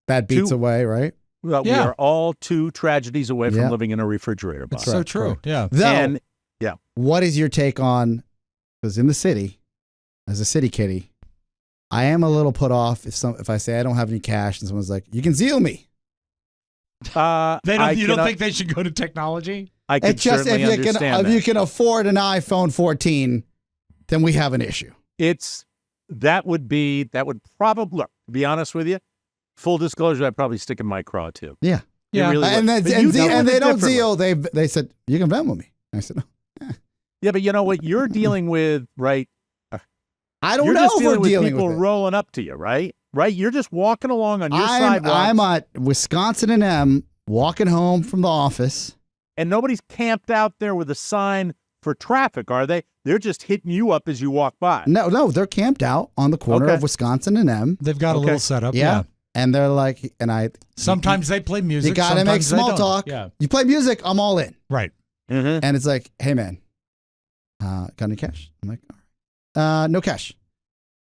beats away, right? Well, we are all two tragedies away from living in a refrigerator box. It's so true. Yeah. Though, what is your take on? Because in the city, as a city kitty, I am a little put off if I say I don't have any cash and someone's like, "You can zeal me." You don't think they should go to technology? I can certainly understand if you can afford an iPhone 14, then we have an issue. That would probably, look, to be honest with you, full disclosure, I'd probably stick in my craw too. Yeah. Yeah. Really and they don't zeal. They said, you can Venmo me. I said, no. Yeah, but you know what? You're dealing with, right? I don't You're know just if we're dealing with dealing people with it. rolling up to you, right? Right? You're just walking along on your sidewalk. I'm at Wisconsin and M, walking home from the office. And nobody's camped out there with a sign for traffic, are they? They're just hitting you up as you walk by. No, they're camped out on the corner of Wisconsin and M. They've got a little setup. Yeah. And they're like, sometimes they play music. You got to make small talk. Yeah. You play music, I'm all in. Right. Mm-hmm. And it's like, hey, man, got any cash? I'm like, all right. No cash.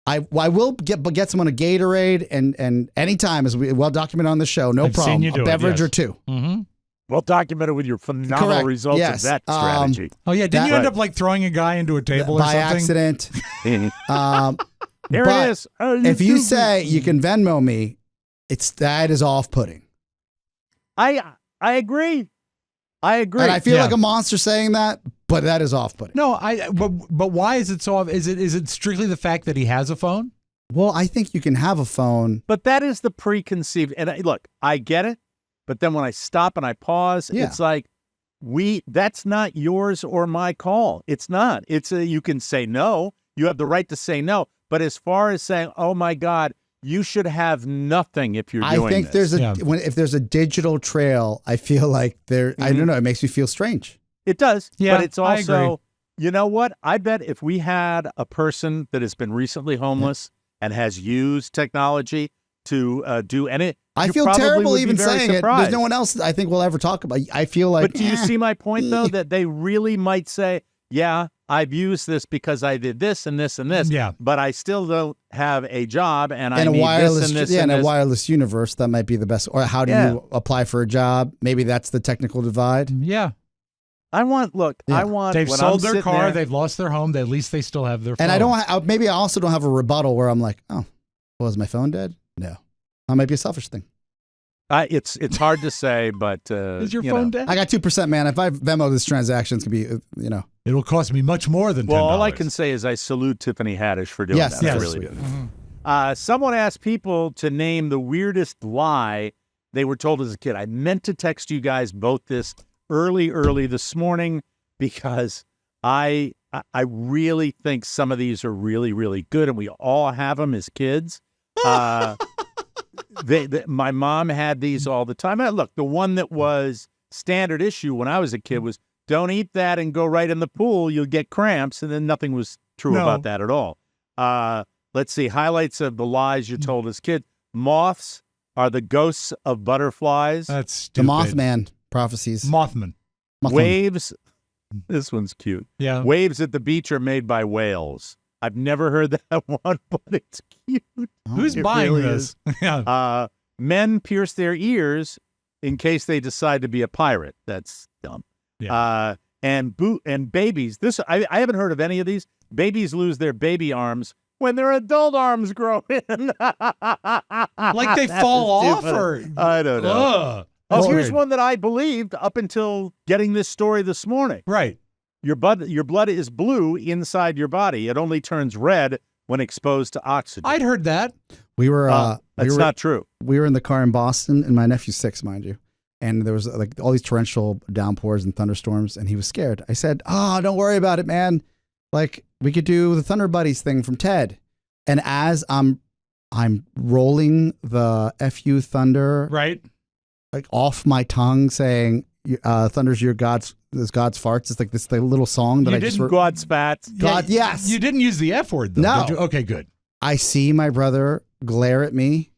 I will get someone a Gatorade and anytime, as we well documented on the show, no problem, a beverage or two. Mm-hmm. Well documented with your phenomenal results of that strategy. Didn't you end up like throwing a guy into a table or something? By accident. There it is. If you say you can Venmo me, that is off-putting. I agree. And I feel like a monster saying that, but that is off-putting. No, but why is it so off? Is it strictly the fact that he has a phone? Well, I think you can have a phone. But that is the preconceived. And look, I get it. But then when I stop and I pause, it's like, that's not yours or my call. It's not. You can say no. You have the right to say no. But as far as saying, oh my God, you should have nothing if you're doing this. I think if there's a digital trail, I feel like I don't know, it makes me feel strange. It does. Yeah, but it's also, You know what? I bet if we had a person that has been recently homeless and has used technology to do any, I you feel probably terrible would be even very saying it. surprised. There's no one else I think will ever talk about. I feel like. But do you see my point though? That they really might say, "Yeah, I've used this because I did this and this and this. Yeah. But I still don't have a job, and I in a need wireless, this and this yeah, and in a this." wireless universe, that might be the best. Or how do you apply for a job? Maybe that's the technical divide. Yeah. I want. Look, Yeah. I want. They've when sold I'm their sitting car. there- They've lost their home. At least they still have their phone. And I don't. Maybe I also don't have a rebuttal where I'm like, oh, was my phone dead? No, that might be a selfish thing. It's hard to say, but Is your you phone know. dead? I got 2%, man. If I Venmo this transaction, it's gonna be, It'll cost me much more than $10. Well, all I can say is I salute Tiffany Haddish for doing Yes, that. I yes. really do. Mm-hmm. Someone asked people to name the weirdest lie they were told as a kid. I meant to text you guys both this early this morning because I really think some of these are really, really good, and we all have them as kids. My mom had these all the time. Look, the one that was standard issue when I was a kid was don't eat that and go right in the pool. You'll get cramps. And then nothing was true about that at all. Let's see. Highlights of the lies you're told as kids. Moths are the ghosts of butterflies. That's the stupid. Mothman prophecies. Mothman. Waves. This one's cute. Yeah. Waves at the beach are made by whales. I've never heard that one, but it's cute. Who's It buying really this? Yeah. Men pierce their ears in case they decide to be a pirate. That's dumb. Yeah. And babies. This I haven't heard of any of these. Babies lose their baby arms when their adult arms grow in. Like they fall off, or I don't know. Ugh. Oh, That's here's weird. one that I believed up until getting this story this morning. Right. Your blood is blue inside your body. It only turns red when exposed to oxygen. I'd heard that. We were. That's not true. We were in the car in Boston, and my nephew's 6, mind you. And there was like all these torrential downpours and thunderstorms, and he was scared. I said, "Oh, don't worry about it, man. Like we could do the Thunder Buddies thing from Ted." And as I'm rolling the FU Thunder Right. like off my tongue, saying, "Thunder's your God's farts." It's like this little song that You I just didn't God spats. God, yes. You didn't use the F word, though. No. Did you? Okay, good. I see my brother glare at me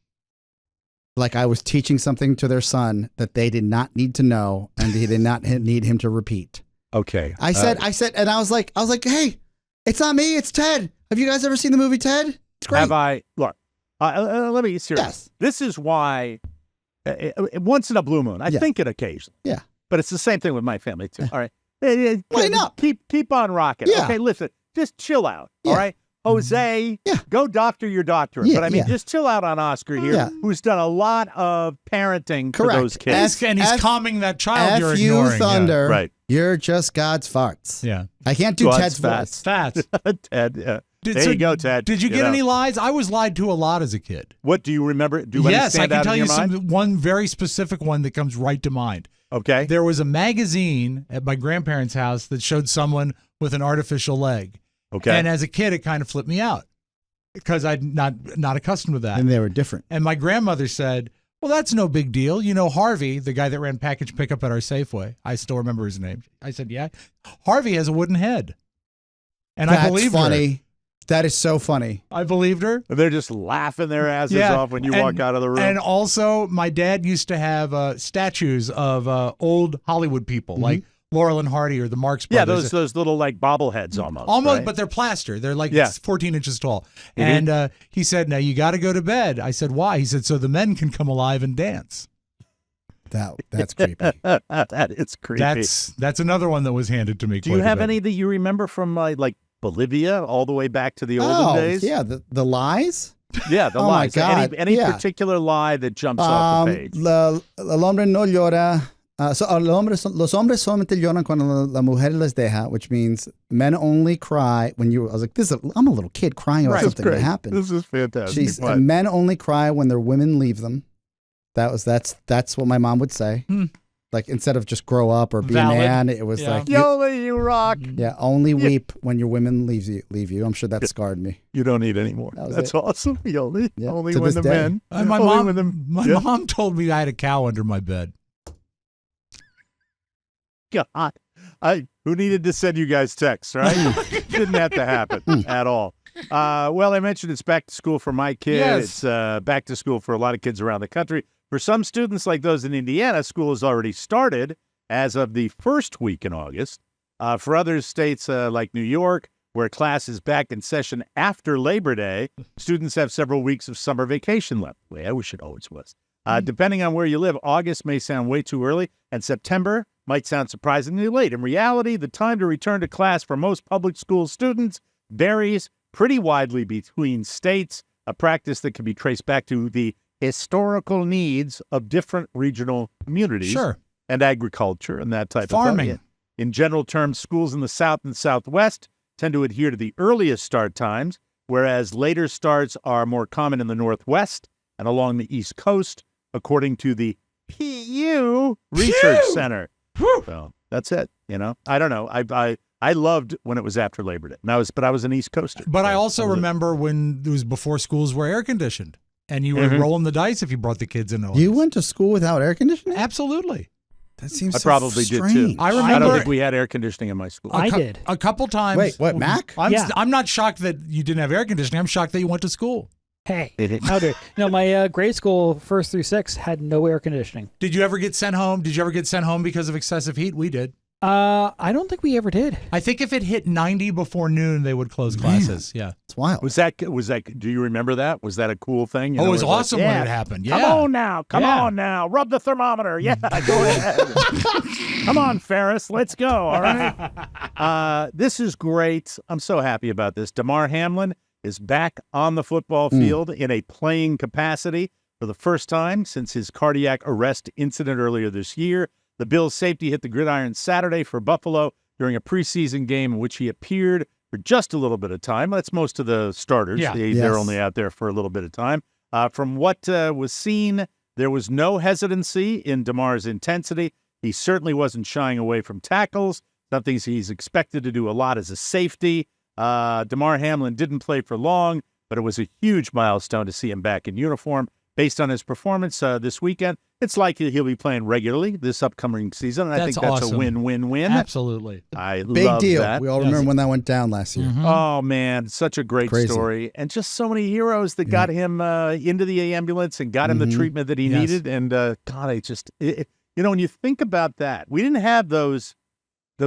like I was teaching something to their son that they did not need to know and they did not need him to repeat. Okay. I said, and I was like, hey, it's not me, it's Ted. Have you guys ever seen the movie Ted? It's great. Have I? Look, let me be serious. Yes. This is why, once in a blue moon, I Yeah. think it occasionally. Yeah. But it's the same thing with my family, too. All right. Lighten up. Keep on rocking. Yeah. Okay, listen, just chill out. Yeah. All right. Jose, Yeah. go doctor your doctorate. Yeah, But I mean, yeah. just chill out on Oscar here, Yeah. who's done a lot of parenting Correct. for those kids. And he's F- calming that child you're F you ignoring. Thunder. Right. You're just God's farts. Yeah. I can't do God's Ted's fats. voice. Fats. Ted, yeah. Did- There so you go, Ted. Did you get any lies? I was lied to a lot as a kid. What do you remember? Do any Yes, I stand can out tell in you your mind? one very specific one that comes right to mind. Okay. There was a magazine at my grandparents' house that showed someone with an artificial leg. Okay. And as a kid, it kind of flipped me out because I'm not accustomed to that. And they were different. And my grandmother said, "Well, that's no big deal. You know, Harvey, the guy that ran package pickup at our Safeway. I still remember his name." I said, "Yeah, Harvey has a wooden head." And I That's believed funny. her. That is so funny. I believed her. They're just laughing their asses off when you walk out of the room. And also, my dad used to have statues of old Hollywood people like Laurel and Hardy or the Marx yeah, Brothers. those little like bobbleheads almost. Almost, right? but they're plaster. They're like Yeah. 14 inches tall. Mhm. And he said, "Now you got to go to bed." I said, "Why?" He said, "So the men can come alive and dance." That's creepy. That is creepy. That's another one that was handed to me. Do you quite a have bit. any that you remember from like Bolivia all the way back to the olden days? Yeah, the lies. Yeah, the Oh, my lies. God, Any yeah. particular lie that jumps off the page? El hombre no llora. Los hombres solamente lloran cuando la mujer les deja, which means men only cry when you. I was like, I'm a little kid crying about This is something that great. happened. This is fantastic. Jeez, What? men only cry when their women leave them. That's what my mom would say. Like instead of just grow up or be Valid. a man, it was Yeah. like Yoli, you rock. yeah, only weep when your women leave you. I'm sure that scarred me. You don't need any more. That was That's it. awesome. Yoli. Yeah, Only to when this the day. men. My only mom, when the, my yeah. mom told me I had a cow under my bed. God. Who needed to send you guys texts, right? Didn't have to happen at all. Well, I mentioned it's back to school for my kid. Yes. It's back to school for a lot of kids around the country. For some students like those in Indiana, school has already started as of the first week in August. For other states like New York, where class is back in session after Labor Day, students have several weeks of summer vacation left. Way I wish it always was. Depending on where you live, August may sound way too early, and September might sound surprisingly late. In reality, the time to return to class for most public school students varies pretty widely between states, a practice that can be traced back to the historical needs of different regional communities Sure. and agriculture and that type Farming. of thing. In general terms, schools in the South and Southwest tend to adhere to the earliest start times, whereas later starts are more common in the Northwest and along the East Coast, according to the PU Research Center. So that's it. I don't know. I loved when it was after Labor Day. But I was an East Coaster. But I also remember when it was before schools were air conditioned, and you were rolling the dice if you brought the kids in. You went to school without air conditioning? Absolutely. That seems I so probably did too. strange. I I don't remember think we had air conditioning in my school. I did. a couple times. Wait, what, Mac? I'm not shocked that you didn't have air conditioning. I'm shocked that you went to school. Hey, how dare my grade school 1st through 6th had no air conditioning. Did you ever get sent home? Did you ever get sent home because of excessive heat? We did. I don't think we ever did. I think if it hit 90 before noon, they would close classes. Yeah. It's wild. Was that? Do you remember that? Was that a cool thing? It was like, awesome when it happened. Yeah. Come on now, rub the thermometer. Yeah, go ahead. Come on, Ferris, let's go. All right. This is great. I'm so happy about this. Damar Hamlin is back on the football field in a playing capacity for the first time since his cardiac arrest incident earlier this year. The Bills' safety hit the gridiron Saturday for Buffalo during a preseason game in which he appeared for just a little bit of time. That's most of the starters. Yeah. They're only out there for a little bit of time. From what was seen, there was no hesitancy in Damar's intensity. He certainly wasn't shying away from tackles, something he's expected to do a lot as a safety. Damar Hamlin didn't play for long, but it was a huge milestone to see him back in uniform. Based on his performance this weekend, it's likely he'll be playing regularly this upcoming season. And I think that's awesome. a win-win-win. Absolutely. I Big love deal. that. We all remember when that went down last year. Mhm. Oh, man, such a great Crazy. story. And just so many heroes that got him into the ambulance and got him the treatment that he Yes. needed. And, God, when you think about that, we didn't have those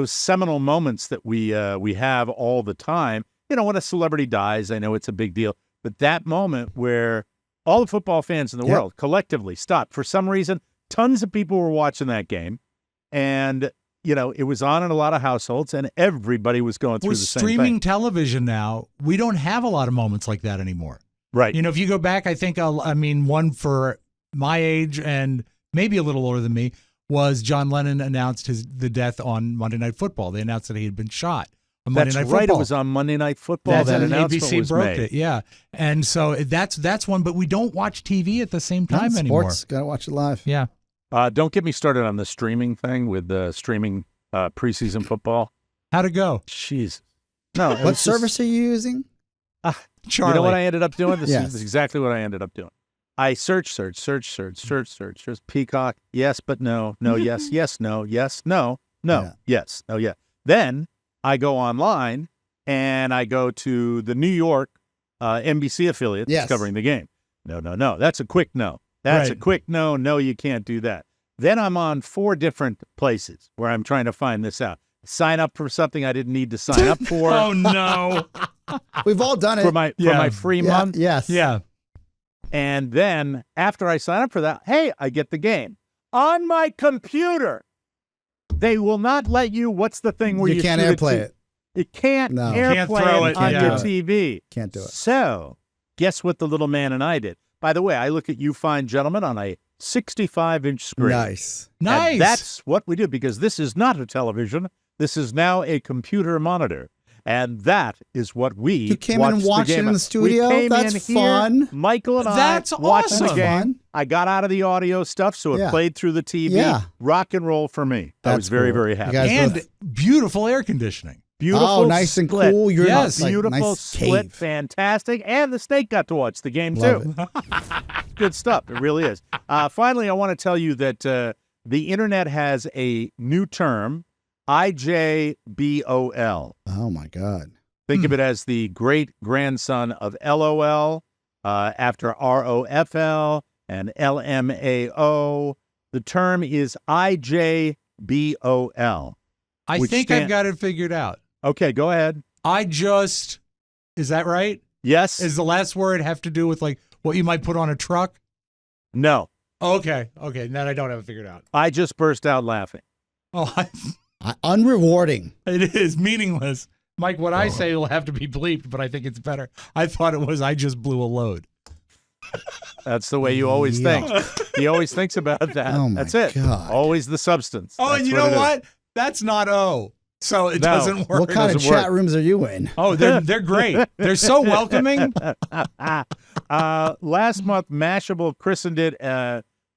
seminal moments that we have all the time. When a celebrity dies, I know it's a big deal. But that moment where all the football fans in the world collectively stopped. For some reason, tons of people were watching that game. And, it was on in a lot of households, and everybody was going through With the same streaming thing. television now, we don't have a lot of moments like that anymore. Right. If you go back, I think, one for my age and maybe a little older than me was John Lennon announced the death on Monday Night Football. They announced that he had been shot on Monday That's Night right. Football. It was on Monday Night Football. That's that when announcement ABC was broke made. it, yeah. And so that's one, but we don't watch TV at the same time No, anymore. sports, gotta watch it live. Yeah. Don't get me started on the streaming thing with the streaming preseason football. How'd it go? Jeez. No. it What was service are you using? Charlie. You know what I ended up doing? This Yes. is exactly what I ended up doing. I search. Peacock. Yes, but no. No, yes, yes, no, yes, no, no, Yeah. yes, no, yeah. Then I go online and I go to the New York NBC affiliate Yes. that's covering the game. No. That's a quick no. That's a Right. quick no. No, you can't do that. Then I'm on 4 different places where I'm trying to find this out. Sign up for something I didn't need to sign up for. Oh, no. We've all done it. for my free Yeah, month. Yes. Yeah. And then after I sign up for that, hey, I get the game on my computer. They will not let you. What's the thing where you can't shoot airplay to- it. It can't No. airplay Can't throw it, on yeah. your TV. Can't do it. So guess what the little man and I did? By the way, I look at you fine gentlemen on a 65-inch screen. Nice. And Nice. that's what we do because this is not a television. This is now a computer monitor. And that is what we You came in and watched it in the studio? We came That's in here, fun. Michael and That's I watched the awesome. game. Fun. I got out of the audio stuff, so it Yeah. played through the TV. Yeah. Rock and roll for me. I That's was very, cool. very You happy. guys And both- beautiful air conditioning. Beautiful Oh, nice and split. cool. You're Yes. like, Beautiful nice split, cave. fantastic. And the snake got to watch the game, Love too. Good stuff. It really is. Finally, I want to tell you that the internet has a new term IJBOL. Oh my God. Think of it as the great grandson of LOL, after ROFL and LMAO. The term is IJBOL. I which think I've got it figured out. Okay, go ahead. Is that right? Yes. Is the last word have to do with like what you might put on a truck? No. Okay. Then I don't have it figured out. I just burst out laughing. Oh, Unrewarding. it is meaningless. Mike, what I say will have to be bleeped, but I think it's better. I thought it was I just blew a load. That's the way you always think. He always thinks about that. Oh my That's it. God. Always the substance. Oh, That's and you know it is. what? That's not O. So it doesn't work. What kind of doesn't chat work. rooms are you in? Oh, they're great. They're so welcoming. Last month, Mashable christened it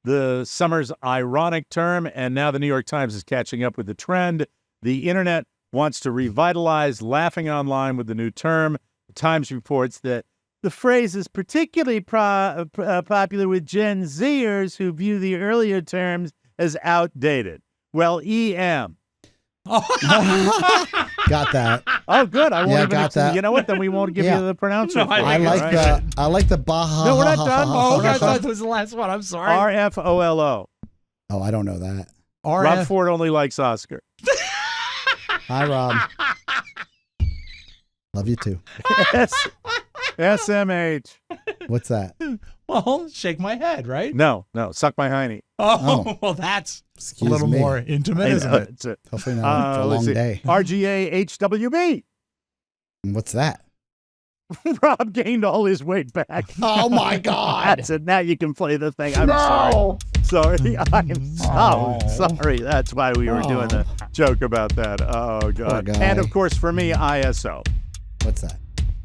the summer's ironic term, and now the New York Times is catching up with the trend. The internet wants to revitalize laughing online with the new term. The Times reports that the phrase is particularly popular with Gen Zers who view the earlier terms as outdated. Well, EM. Got that. Oh, good. I won't Yeah, even. got that. You know what? Then we won't give Yeah. you the pronunciation. No, I I like the Baja. No, we're not done. Oh, Okay, I so- thought that was the last one. I'm sorry. RFOLO. Oh, I don't know that. Rob Ford only likes Oscar. Hi, Rob. Love you too. SMH. What's that? Well, shake my head, right? No, suck my hiney. Oh, well, that's Excuse a little me. more intimate, isn't it? It's it. Hopefully not. It's a Let's long see. day. RGA HWB. What's that? Rob gained all his weight back. Oh my God. That's it. Now you can play the thing. I'm sorry. I'm so sorry. That's why we were doing the joke about that. Oh, God. guy. And, of course, for me, ISO. What's that?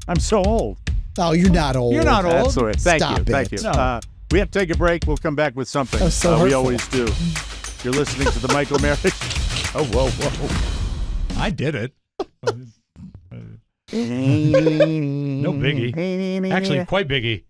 I'm so old. Oh, you're not old. You're not old. That's the way. Thank Stop you. Thank it. you. No. We have to take a break. We'll come back with something. That was so we hurtful. always do. You're listening to the Michael Merrick. Oh, whoa. I did it. No biggie. Actually, quite biggie.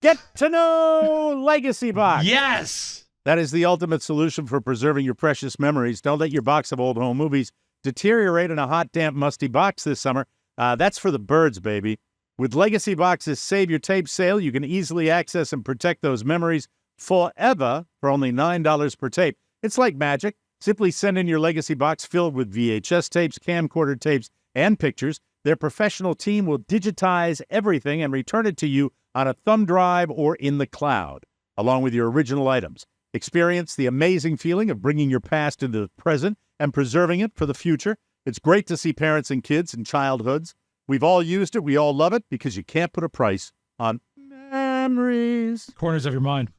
Get to know Legacy Box. Yes. That is the ultimate solution for preserving your precious memories. Don't let your box of old home movies deteriorate in a hot, damp, musty box this summer. That's for the birds, baby. With Legacy Box's Save Your Tape sale, you can easily access and protect those memories forever for only $9 per tape. It's like magic. Simply send in your Legacy Box filled with VHS tapes, camcorder tapes, and pictures. Their professional team will digitize everything and return it to you on a thumb drive or in the cloud, along with your original items. Experience the amazing feeling of bringing your past into the present and preserving it for the future. It's great to see parents and kids in childhoods. We've all used it. We all love it because you can't put a price on memories. Corners of your mind.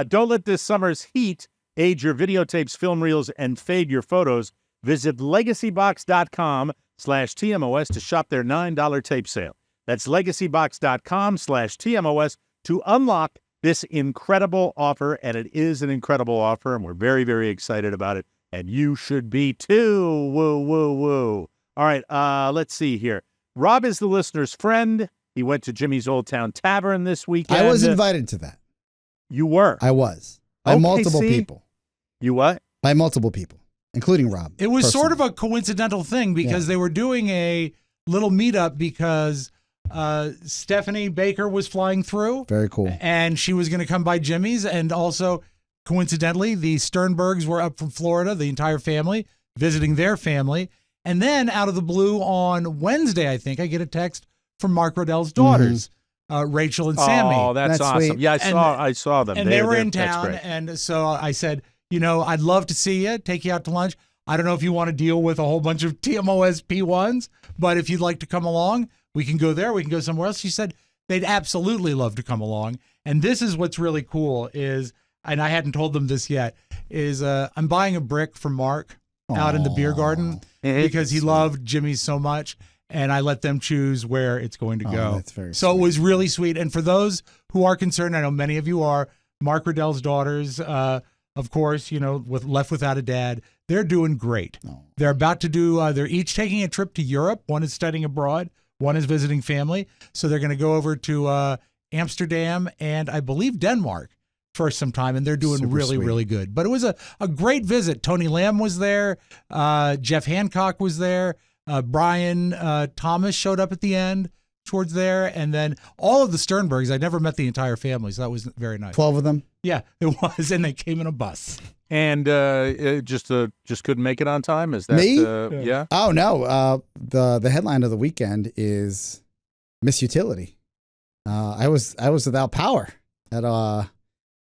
Don't let this summer's heat age your videotapes, film reels, and fade your photos. Visit legacybox.com/TMOS to shop their $9 tape sale. That's legacybox.com/TMOS to unlock this incredible offer, and it is an incredible offer, and we're very, very excited about it, and you should be too. Woo, woo, woo. All right, let's see here. Rob is the listener's friend. He went to Jimmy's Old Town Tavern this weekend. I was invited to that. You were? I was. By Okay, multiple see? people. You what? By multiple people, including Rob. It was sort of personally. a coincidental thing because they were doing a little meetup because Stephanie Baker was flying through. Very cool. And she was going to come by Jimmy's. And also, coincidentally, the Sternbergs were up from Florida, the entire family, visiting their family. And then out of the blue on Wednesday, I think, I get a text from Mark Rodell's daughters, Rachel and Sammy. Oh, that's That's awesome. sweet. Yeah, I saw them. And they were in that's town. great. And so I said, I'd love to see you, take you out to lunch. I don't know if you want to deal with a whole bunch of TMOS P1s, but if you'd like to come along, we can go there. We can go somewhere else. She said they'd absolutely love to come along. And this is what's really cool is, and I hadn't told them this yet, is I'm buying a brick for Mark out in the beer garden because he loved Jimmy's so much. And I let them choose where it's going to go. That's very so sweet. it was really sweet. And for those who are concerned, I know many of you are, Mark Rodell's daughters, of course, left without a dad, they're doing great. They're about to do, they're each taking a trip to Europe. One is studying abroad. One is visiting family. So they're going to go over to Amsterdam and I believe Denmark for some time, and they're doing Super really, sweet. really good. But it was a great visit. Tony Lamb was there. Jeff Hancock was there. Brian Thomas showed up at the end towards there. And then all of the Sternbergs. I never met the entire family, so that was very nice. 12 of them. Yeah, it was. And they came in a bus. And just couldn't make it on time? Is that Me? yeah? Oh, no. The headline of the weekend is Miss Utility. I was without power at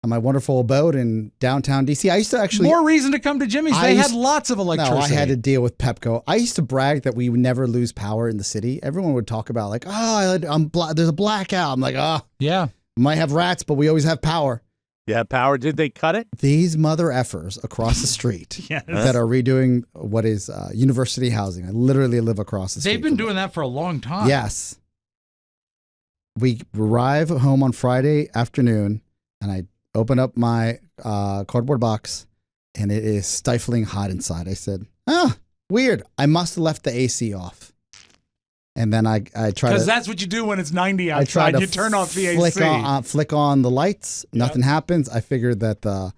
my wonderful abode in downtown DC. I used to actually More reason to come to Jimmy's. They had lots of electricity. No, I had to deal with Pepco. I used to brag that we would never lose power in the city. Everyone would talk about like, there's a blackout. I'm like, Yeah. might have rats, but we always have power. Yeah, power. Did they cut it? These mother effers across the street Yes. that are redoing what is university housing. I literally live across the street. They've been doing that for a long time. Yes. We arrive home on Friday afternoon, and I open up my cardboard box, and it is stifling hot inside. I said, weird. I must have left the AC off. And then I try to... Because that's what you do when it's 90 I try outside. to You turn off the flick on the lights. Nothing happens. I figured that the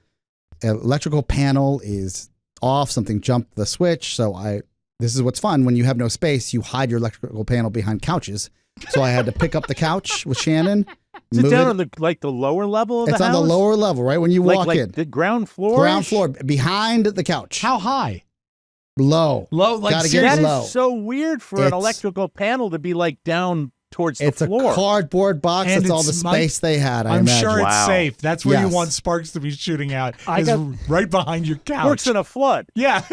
electrical panel is off. Something jumped the switch. So this is what's fun. When you have no space, you hide your electrical panel behind couches. So I had to pick up the couch with Shannon. Is it move down on the lower level of the It's house? on the lower level, right? When you walk like in. the ground floor? Ground floor, behind the couch. How high? Low. Low, like Gotta get seriously? That low. is so weird for an It's- electrical panel to be like down towards the It's a floor. cardboard box. And That's all it's the space they had, I I'm imagine. sure it's Wow. safe. That's where you Yes. want sparks to be shooting out. I is got- right behind your couch. Works in a flood. Yeah.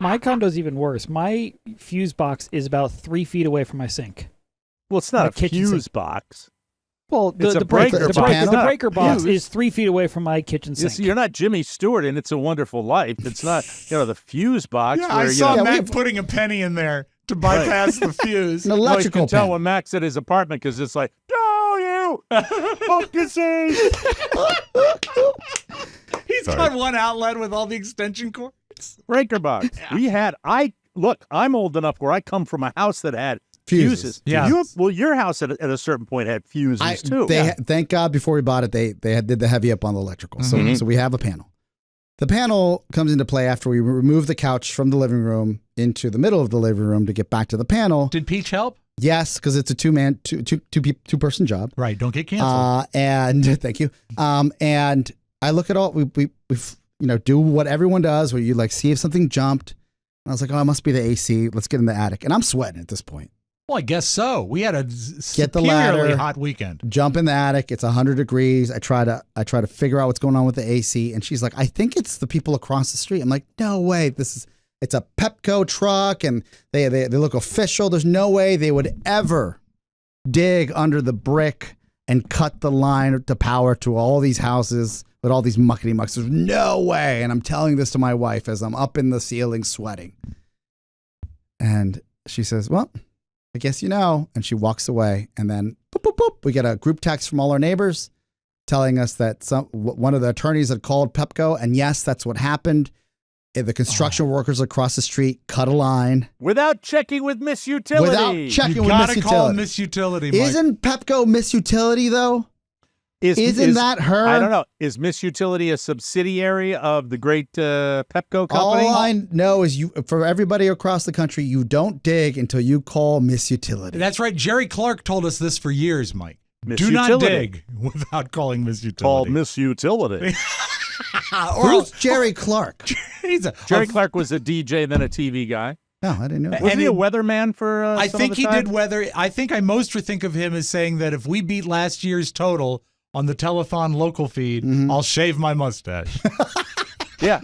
My condo's even worse. My fuse box is about 3 feet away from my sink. Well, it's not My a kitchen fuse sink. box. Well, It's a breaker box. the breaker box Fuse. is 3 feet away from my kitchen sink. You're not Jimmy Stewart in It's a Wonderful Life. It's not, the fuse box. Yeah, where, I saw you know, Mac putting a penny in there to bypass the fuse. An you electrical can tell panel. when Mac's at his apartment because it's like, no, you focusing. He's got one outlet with all the extension cords. Breaker box. I'm old enough where I come from a house that had fuses. Yeah. Your house at a certain point had fuses too. Thank God before we bought it, they did the heavy up on the electrical. So we have a panel. The panel comes into play after we remove the couch from the living room into the middle of the living room to get back to the panel. Did Peach help? Yes, because it's a two person job. Right. Don't get canceled. And thank you. And I look at all we do what everyone does, where you like see if something jumped. And I was like, it must be the AC. Let's get in the attic. And I'm sweating at this point. Well, I guess so. We had a Get the superiorly ladder. hot weekend. Jump in the attic. It's 100 degrees. I try to figure out what's going on with the AC, and she's like, I think it's the people across the street. I'm like, no way. It's a Pepco truck, and they look official. There's no way they would ever dig under the brick and cut the line to power to all these houses with all these muckety mucks. There's no way. And I'm telling this to my wife as I'm up in the ceiling sweating. And she says, well, I guess you know. And she walks away. And then boop, boop, boop, we get a group text from all our neighbors telling us that one of the attorneys had called Pepco. And yes, that's what happened. The construction workers across the street cut a line. Without checking with Miss Utility. Without checking You with gotta Miss call Utility. Miss Utility, Mike. Isn't Pepco Miss Utility, though? Isn't that her? I don't know. Is Miss Utility a subsidiary of the great Pepco company? All I know is for everybody across the country, you don't dig until you call Miss Utility. That's right. Jerry Clark told us this for years, Mike. Miss Do not Utility. dig without calling Miss Utility. Called Miss Utility. Who's Jerry Clark? Jerry Clark was a DJ, then a TV guy. No, I didn't know that. Wasn't he a weatherman for I some think of the he time? did weather. I think I most think of him as saying that if we beat last year's total on the telethon local feed, I'll shave my mustache. Yeah.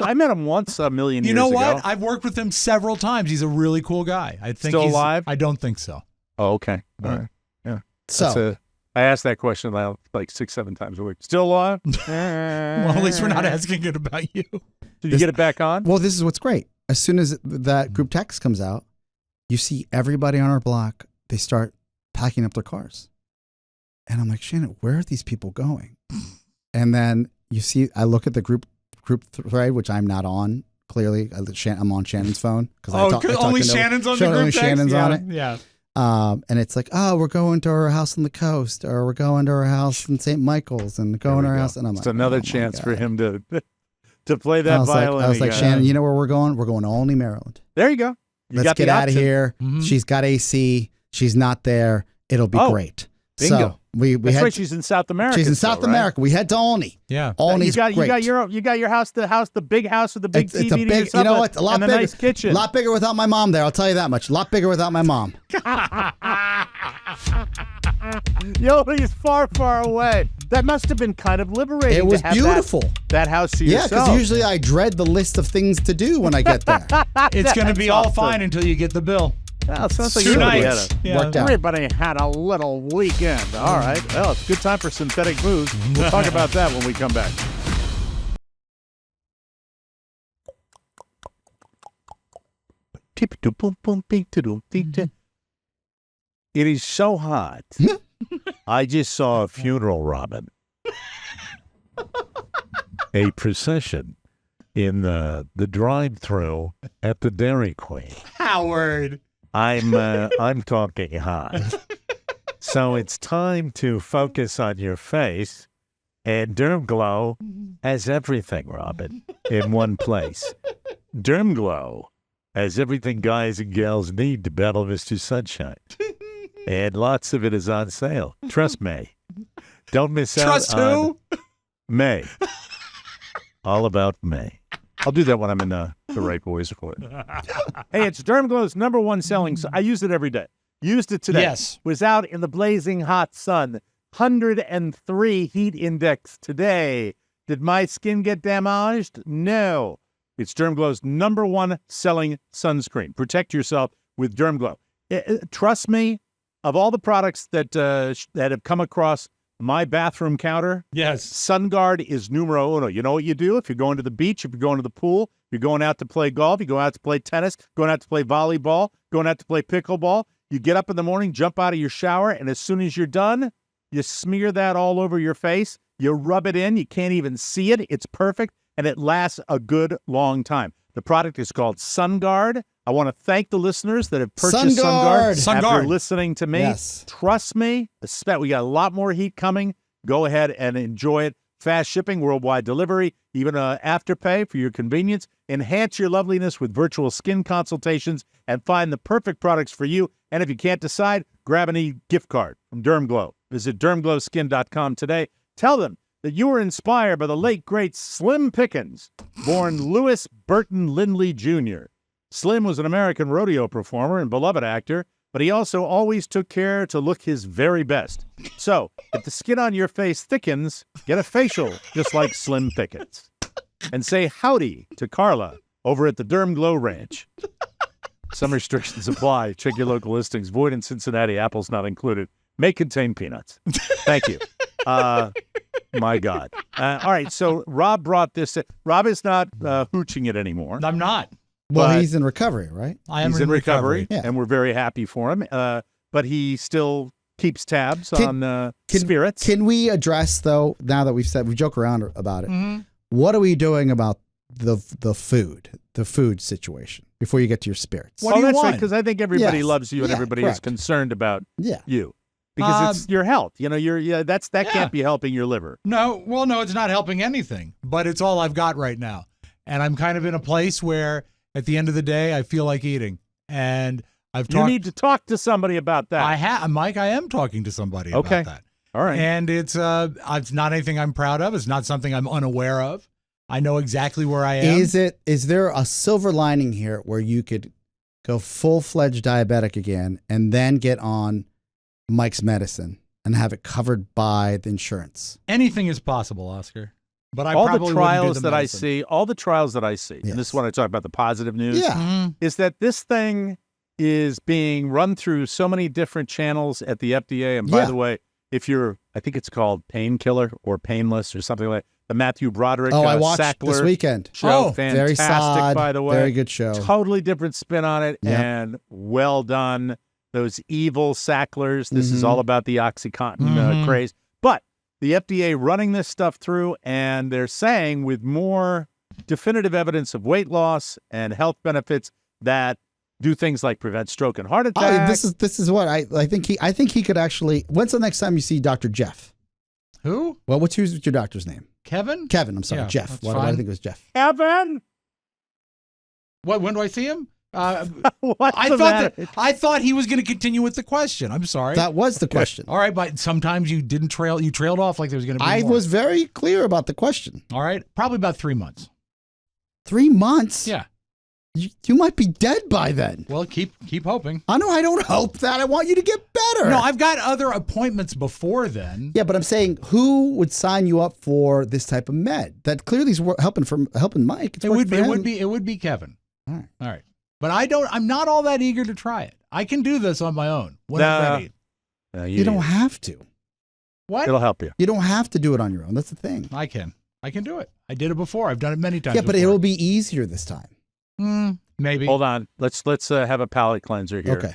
I met him once a million years You know ago. what? I've worked with him several times. He's a really cool guy. I think Still he's alive? I don't think so. Oh, okay. All right. Yeah. So, I ask that question like 6-7 times a week. Still alive? Well, at least we're not asking it about you. Did you get it back on? well, this is what's great. As soon as that group text comes out, you see everybody on our block, they start packing up their cars. And I'm like, Shannon, where are these people going? And then you see, I look at the group thread, which I'm not on. Clearly, I'm on Shannon's phone. Only Shannon's on the group Only text? Shannon's on it. Yeah. And it's like, oh, we're going to our house on the coast, or we're going to our house in St. Michael's, and going to our house. And I'm like, it's another oh, chance for God. him to play that violin. I was like, again. Shannon, you know where we're going? We're going to Olney, Maryland. There you go. You Let's got get the out of option. here. Mhm. She's got AC. She's not there. It'll be great. Bingo. So we That's had. right. She's in South America. She's in still, South right? America. We head to Olney. Yeah. Olney's you great. got your house, the big house with the big TV It's a to big, yourself, you know what? A lot and a bigger. nice kitchen. A lot bigger without my mom there. I'll tell you that much. A lot bigger without my mom. Yoli's far, far away. That must have been kind of liberating. It was to have beautiful. That house to Yeah, yourself. because usually I dread the list of things to do when I get there. It's going to be all awesome. fine until you get the bill. Well, it sounds like 2 everybody nights. had Yeah. Worked out. Everybody had a little weekend. All right. Well, it's a good time for synthetic moves. We'll talk about that when we come back. It is so hot. I just saw a funeral, Robin. A procession in the drive-through at the Dairy Queen. Howard. I'm talking hot. So it's time to focus on your face, and Derm Glow has everything, Robin, in one place. Derm Glow has everything guys and gals need to battle Mr. Sunshine. And lots of it is on sale. Trust me. Don't miss out Trust on who? May. All about May. I'll do that when I'm in the right voice for it. Hey, it's Derm Glow's #1 selling. I use it every day. Used it today. Yes. Was out in the blazing hot sun. 103 heat index today. Did my skin get damaged? No. It's Derm Glow's #1 selling sunscreen. Protect yourself with Derm Glow. Trust me, of all the products that have come across my bathroom counter, Yes. SunGuard is numero uno. You know what you do if you're going to the beach, if you're going to the pool, if you're going out to play golf, you go out to play tennis, going out to play volleyball, going out to play pickleball. You get up in the morning, jump out of your shower, and as soon as you're done, you smear that all over your face. You rub it in. You can't even see it. It's perfect, and it lasts a good long time. The product is called SunGuard. I want to thank the listeners that have purchased SunGuard after SunGuard. listening to me. Yes. Trust me, we got a lot more heat coming. Go ahead and enjoy it. Fast shipping, worldwide delivery, even Afterpay for your convenience. Enhance your loveliness with virtual skin consultations and find the perfect products for you. And if you can't decide, grab an e-gift card from Derm Glow. Visit dermglowskin.com today. Tell them that you were inspired by the late, great Slim Pickens, born Louis Burton Lindley Jr. Slim was an American rodeo performer and beloved actor, but he also always took care to look his very best. So, if the skin on your face thickens, get a facial just like Slim Pickens. And say howdy to Carla over at the Derm Glow Ranch. Some restrictions apply. Check your local listings. Void in Cincinnati. Apples not included. May contain peanuts. Thank you. My God. All right, so Rob brought this. Rob is not hooching it anymore. I'm not. Well, But- he's in recovery, right? I am He's in recovery, Yeah. and we're very happy for him. But he still keeps tabs Can- on can- spirits. Can we address, though, now that we joke around about it, Mhm. what are we doing about the food situation before you get to your spirits? What do you that's right, want? because I think everybody Yes. loves you and Yeah, everybody is correct. concerned about Yeah. you because it's your health. You know, that Yeah. can't be helping your liver. No, it's not helping anything, but it's all I've got right now. And I'm kind of in a place where at the end of the day, I feel like eating. And I've You talked. need to talk to somebody about that. Mike, I am talking to somebody Okay. about that. All right. And it's not anything I'm proud of. It's not something I'm unaware of. I know exactly where I am. Is there a silver lining here where you could go full-fledged diabetic again and then get on Mike's medicine and have it covered by the insurance? Anything is possible, Oscar. But I all probably the wouldn't trials do the that I medicine. see, all the trials that I see, and this Yes. is when I talk about the positive news, Yeah. Mhm. is that this thing is being run through so many different channels at the FDA. And by Yeah. the way, if you're, I think it's called Painkiller or Painless or something like the Matthew Broderick Oh, I watched Sackler this weekend. show. Oh, Very Fantastic, sad. by the way. Very good show. Totally different spin on it Yeah. and well done. Those evil Sacklers. This is Mhm. all about the OxyContin Mhm. craze. But the FDA running this stuff through, and they're saying with more definitive evidence of weight loss and health benefits that do things like prevent stroke and heart Oh, attacks. this is what I think he could actually. When's the next time you see Dr. Jeff? Who? Well, what's your doctor's name? Kevin? Kevin. I'm sorry, Yeah, Jeff. that's Why do I fine. think it was Jeff? Kevin. What? When do I see him? What's I the thought matter? I thought he was going to continue with the question. I'm sorry. That was the question. All right, but sometimes you didn't trail. You trailed off like there was going to be I more. was very clear about the question. All right, probably about 3 months. 3 months? Yeah. You might be dead by then. Well, keep hoping. I know. I don't hope that. I want you to get better. No, I've got other appointments before then. Yeah, but I'm saying, who would sign you up for this type of med? That clearly is helping Mike. It's It working would be. for It him. would be Kevin. All right. All right. But I'm not all that eager to try it. I can do this on my own when Nah. I'm ready. No, You don't have to. What? It'll help you. You don't have to do it on your own. That's the thing. I can do it. I did it before. I've done it many times. Yeah, but before. it'll be easier this time. Maybe. Hold on. Let's have a palate cleanser here. Okay.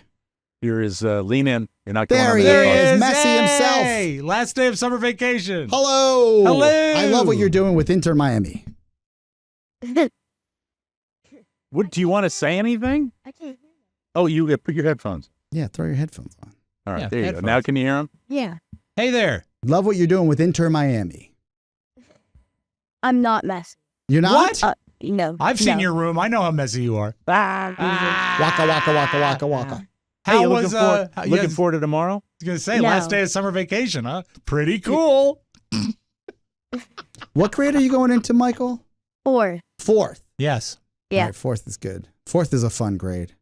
Here is lean in. You're not going There on he the There he is. is. Messi himself. Hey, last day of summer vacation. Hello. Hello. I love what you're doing with Inter Miami. What do you want to say anything? I can't hear. Oh, you put your headphones. Yeah, throw your headphones on. All right, Yeah, there you headphones. go. Now can you hear him? Yeah. Hey there. Love what you're doing with Inter Miami. I'm not messy. You're not? What? No. I've seen no. your room. I know how messy you are. Waka, waka, waka, waka, waka. Hey, How you was looking forward to tomorrow? I was gonna say No. last day of summer vacation, huh? Pretty cool. What grade are you going into, Michael? 4. Fourth. Yes. Yeah. All right, fourth is good. Fourth is a fun grade.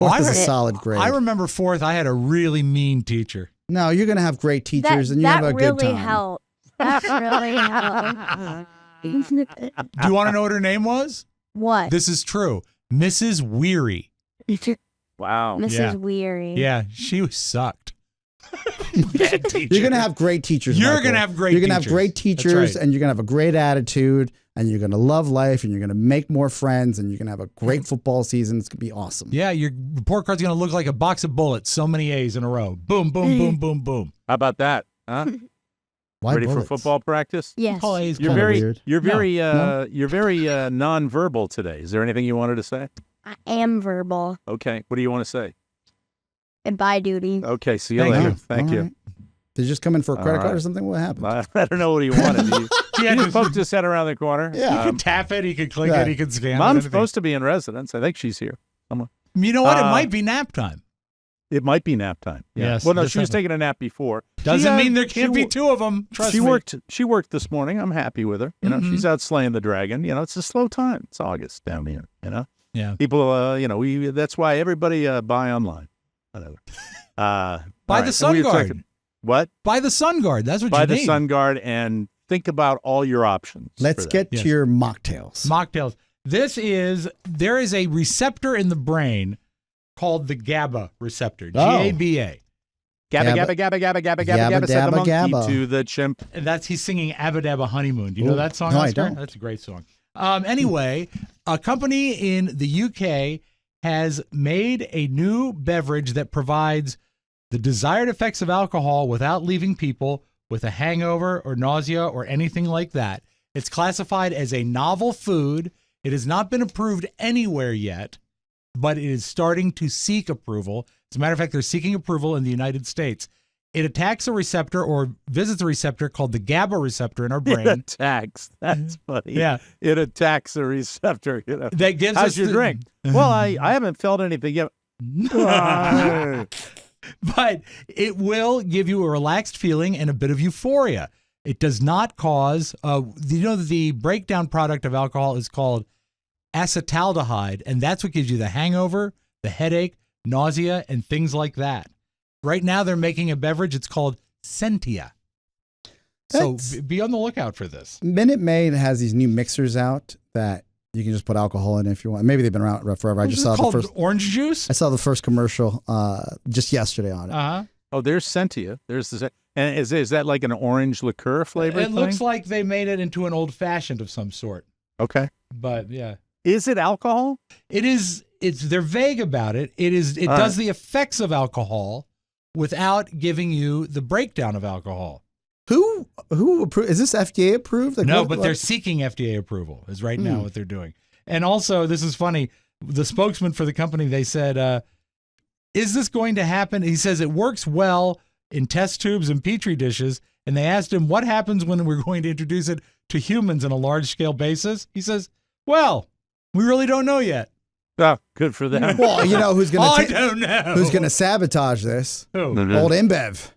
Oh, Fourth I is a re- solid grade. I remember fourth. I had a really mean teacher. No, you're going to have great teachers and you that have a really good time. helped. That really helped. Do you want to know what her name was? What? This is true. Mrs. Weary. Wow. Mrs. Yeah. Weary. Yeah, she sucked. Bad teacher. You're going to have great teachers. You're Michael. gonna have great You're going to have teachers. great That's teachers right. and you're going to have a great attitude and you're going to love life and you're going to make more friends and you're going to have a great football season. It's going to be awesome. Yeah, your report card's going to look like a box of bullets. So many A's in a row. Boom, boom, boom, boom, boom. How about that? Huh? Why Ready bullets? for football practice? Yes. Call A's You're Kinda very, weird. you're No. very, No. you're very non-verbal today. Is there anything you wanted to say? I am verbal. Okay. What do you want to say? And bye, duty. Okay. See you Thank later. you. Thank All you. right. Did you just come in for a All credit card right. or something? What happened? I don't know what he wanted. He Yeah, just poked his head around the corner. Yeah. He could tap it. He could click Yeah. it. He could scan it. Mom's anything. supposed to be in residence. I think she's here. You know what? It Uh, might be nap time. It might be nap time. Yeah. Yes, Well, no, this she was happened. taking a nap before. Doesn't She, mean there can't she be wo- two of them. Trust she me. worked. She worked this morning. I'm happy with her. You know, Mhm. she's out slaying the dragon. You know, it's a slow time. It's August down here. You know, Yeah. people. You know, that's why everybody buy online. Whatever. Buy all the right, Sun we were Guard. talking- What? Buy the Sun Guard. That's what Buy you the need. Sun Guard and think about all your options. Let's for that. get Yes. to your mocktails. Mocktails. There is a receptor in the brain called the GABA receptor. Oh. GABA. Gabba Gabba- gabba gabba gabba gabba Gabba gabba gabba said the dabba monkey gabba. to the chimp. And he's singing Abba Dabba Honeymoon. Do you know Ooh. that song? No, I Oscar? don't. That's a great song. Anyway, a company in the UK has made a new beverage that provides the desired effects of alcohol without leaving people with a hangover or nausea or anything like that. It's classified as a novel food. It has not been approved anywhere yet, but it is starting to seek approval. As a matter of fact, they're seeking approval in the United States. It attacks a receptor or visits a receptor called the GABA receptor in our It brain. attacks. That's funny. Yeah. It attacks a receptor. You know. That gives How's us your the- drink? Well, I haven't felt anything yet. But it will give you a relaxed feeling and a bit of euphoria. It does not cause, the breakdown product of alcohol is called acetaldehyde, and that's what gives you the hangover, the headache, nausea, and things like that. Right now, they're making a beverage. It's called Sentia. So That's- be on the lookout for this. Minute Maid has these new mixers out that you can just put alcohol in if you want. Maybe they've been around forever. I This just is saw the called first. orange juice. I saw the first commercial just yesterday on it. Uh-huh. Oh, there's Sentia. There's this. And is that like an orange liqueur flavor? It looks like they made it into an old fashioned of some sort. Okay. But yeah. Is it alcohol? It is. They're vague about it. It All does right. the effects of alcohol without giving you the breakdown of alcohol. Who approved? Is this FDA approved? Like, No, what- but what- they're seeking FDA approval. Is right now what they're doing. And also, this is funny. the spokesman for the company, they said, is this going to happen? He says it works well in test tubes and petri dishes. And they asked him what happens when we're going to introduce it to humans on a large-scale basis. He says, well, we really don't know yet. Oh, good for them. Well, you know who's I gonna don't know. who's gonna sabotage this? Who? Old InBev.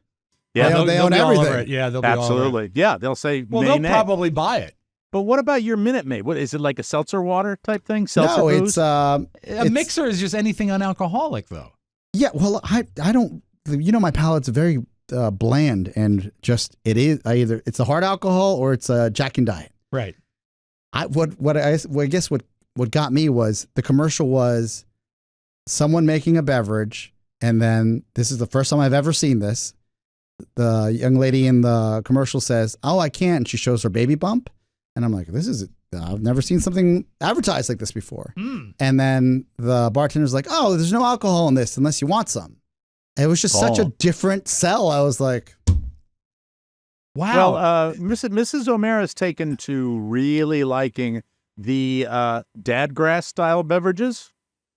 Yeah, they They'll own be all over everything. it. Yeah, they'll be all over it. absolutely. Yeah, they'll say Well, they'll nay. probably buy it. But what about your Minute Maid? What is it, like a seltzer water type thing? Seltzer No, booze? A mixer is just anything unalcoholic, though. Yeah, well, I don't. You know, my palate's very bland, and just it's a hard alcohol or it's a Jack and Diet. Right. I guess what got me was the commercial was someone making a beverage, and then this is the first time I've ever seen this. The young lady in the commercial says, "Oh, I can't," and she shows her baby bump, and I'm like, I've never seen something advertised like this before. And then the bartender's like, "Oh, there's no alcohol in this unless you want some." It was just such a different sell. I was like, wow. Well, Mrs. O'Mara's taken to really liking the dadgrass style beverages.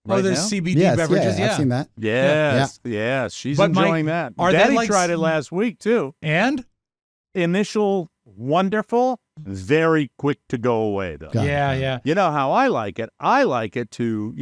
Oh, right there's now. CBD beverages. I've seen that. Yes, she's But Mike, enjoying that. are they Daddy like tried it last week too. And? Initial wonderful, very quick to go away though. Got it. Yeah. You know how I like it? I like it to,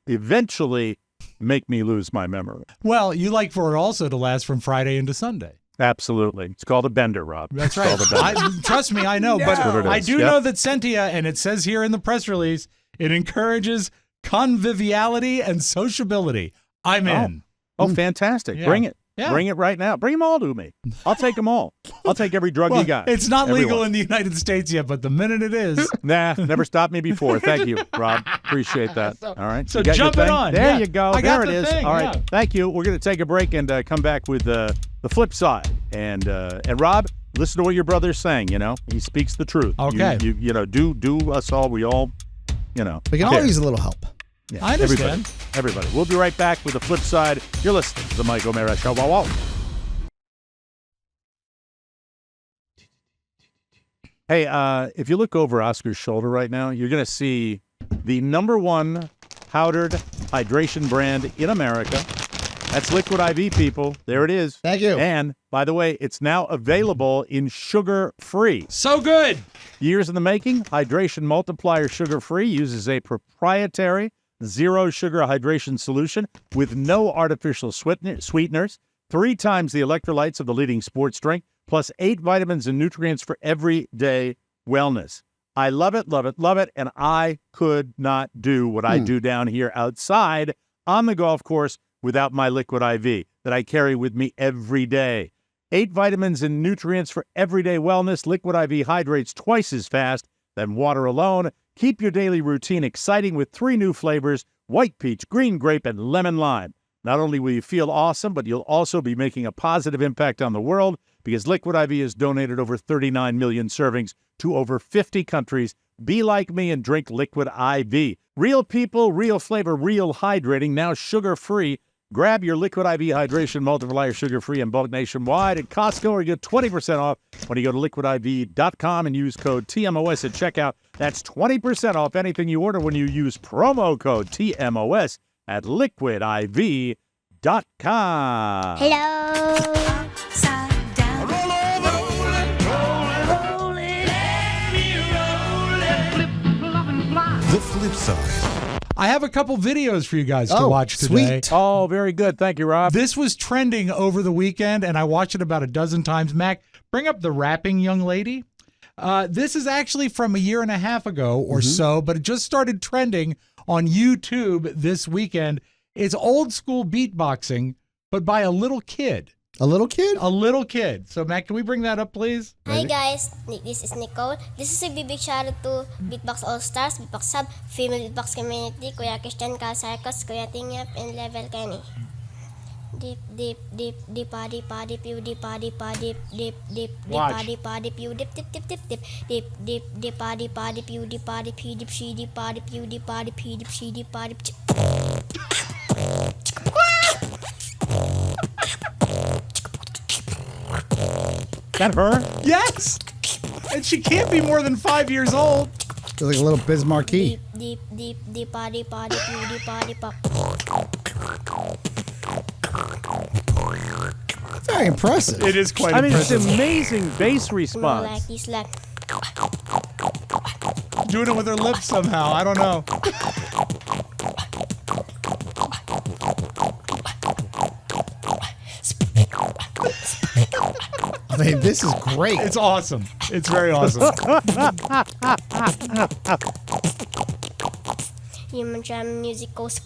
eventually make me lose my memory. Well, you like for it also to last from Friday into Sunday. Absolutely. It's called a bender, Rob. That's It's right. called a bender. Trust me, I know. That's what But it I is. do Yep. know that Sentia, and it says here in the press release, it encourages conviviality and sociability. I'm in. Oh, fantastic. Yeah. Bring it. Yeah. Bring it right now. Bring them all to me. I'll take them all. I'll take every drug Well, you got. it's not legal Everyone. in the United States yet, but the minute it is, Nah, never stopped me before. Thank you, Rob. Appreciate that. All right. so You got your jump it thing? on. There Yeah. you go. I got there it the is. thing, All right. yeah. Thank you. We're going to take a break and come back with the flip side. And Rob, listen to what your brother's saying. He speaks the truth. Okay. Do us all. We all, We can care. all use a little help. Yeah, I understand. Everybody. We'll be right back with the flip side. You're listening to the Mike O'Mara Show. Wow, wow. Hey, if you look over Oscar's shoulder right now, you're going to see the #1 powdered hydration brand in America. That's Liquid IV, people. There it is. Thank you. And, by the way, it's now available in sugar-free. So good. Years in the making, Hydration Multiplier Sugar-Free uses a proprietary zero-sugar hydration solution with no artificial sweeteners, 3 times the electrolytes of the leading sports drink, plus 8 vitamins and nutrients for everyday wellness. I love it, love it, love it, and I could not do what I do down here outside on the golf course without my Liquid IV that I carry with me every day. 8 vitamins and nutrients for everyday wellness. Liquid IV hydrates twice as fast than water alone. Keep your daily routine exciting with 3 new flavors: white peach, green grape, and lemon lime. Not only will you feel awesome, but you'll also be making a positive impact on the world because Liquid IV has donated over 39 million servings to over 50 countries. Be like me and drink Liquid IV. Real people, real flavor, real hydrating, now sugar-free. Grab your Liquid IV Hydration Multiplier sugar-free in bulk nationwide at Costco, or get 20% off when you go to liquidiv.com and use code TMOS at checkout. That's 20% off anything you order when you use promo code TMOS at liquidiv.com. Hello. Upside down. The flip side. I have a couple videos for you guys to Oh, watch today. sweet. Oh, very good. Thank you, Rob. This was trending over the weekend, and I watched it about a dozen times. Mac, bring up the rapping young lady. This is actually from a year and a half ago or so, but it just started trending on YouTube this weekend. It's old school beatboxing, but by a little kid. A little kid? A little kid. So, Mac, can we bring that up, please? Hi guys, this is Nicole. This is a big shout out to Beatbox All Stars, Beatbox Hub, Female Beatbox Community, Kuya Christian, Kasarkos, Kuya Tingap, and Level Kenny. Deep, deep, deep, deep, deep, deep, pew, deep, deep, deep, deep, deep, Watch. deep, deep, pew, deep, deep, deep, deep, deep, deep, deep, deep, deep, pew, deep, pew, deep, she, deep, pew, deep, pew, deep, she, deep, That her? Yes! And she can't be more than 5 years old. It's like a little Bismarcky. deep, deep, deep, party, party, deep, party, pop. Very impressive. It is quite I mean, it's impressive. amazing bass More response. like this, like. Doing it with her lips somehow. I don't know. I mean, this is great. It's awesome. It's very awesome. Human jam music goes.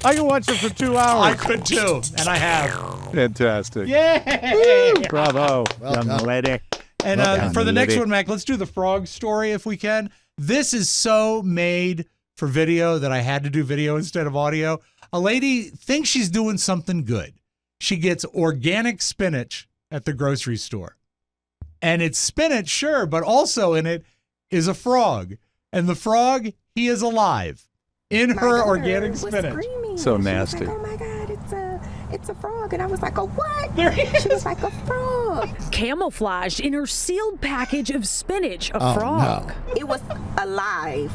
I can watch it for 2 hours. I could too, and I have. Fantastic. Yay! Bravo, Well young done. lady. And Well done, for the next lady. one, Mac, let's do the frog story if we can. This is so made for video that I had to do video instead of audio. A lady thinks she's doing something good. She gets organic spinach at the grocery store. And it's spinach, sure, but also in it is a frog. And the frog, he is alive in her organic spinach. So nasty. Oh my God, it's a frog. And I was like, a what? There he She was like, a frog. Camouflaged in her sealed package of spinach, a Oh, frog. no. It was alive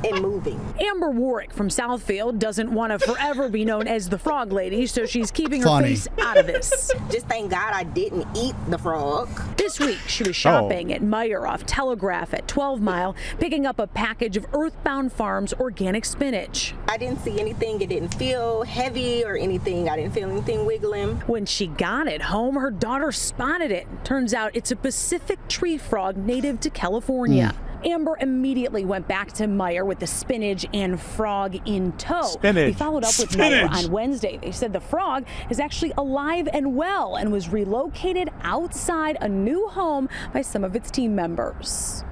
and moving. Amber Warwick from Southfield doesn't want to forever be known as the frog lady, so she's keeping her Funny. face out of this. Just thank God I didn't eat the frog. This week, she was shopping at Meyer off Telegraph at 12 Mile, picking up a package of Earthbound Farms organic spinach. I didn't see anything. It didn't feel heavy or anything. I didn't feel anything wiggling. When she got it home, her daughter spotted it. Turns out it's a Pacific tree frog native to California. Amber immediately went back to Meyer with the spinach and frog in tow. Spinach. We followed up with Meyer Spinach. on Wednesday. They said the frog is actually alive and well and was relocated outside a new home by some of its team members.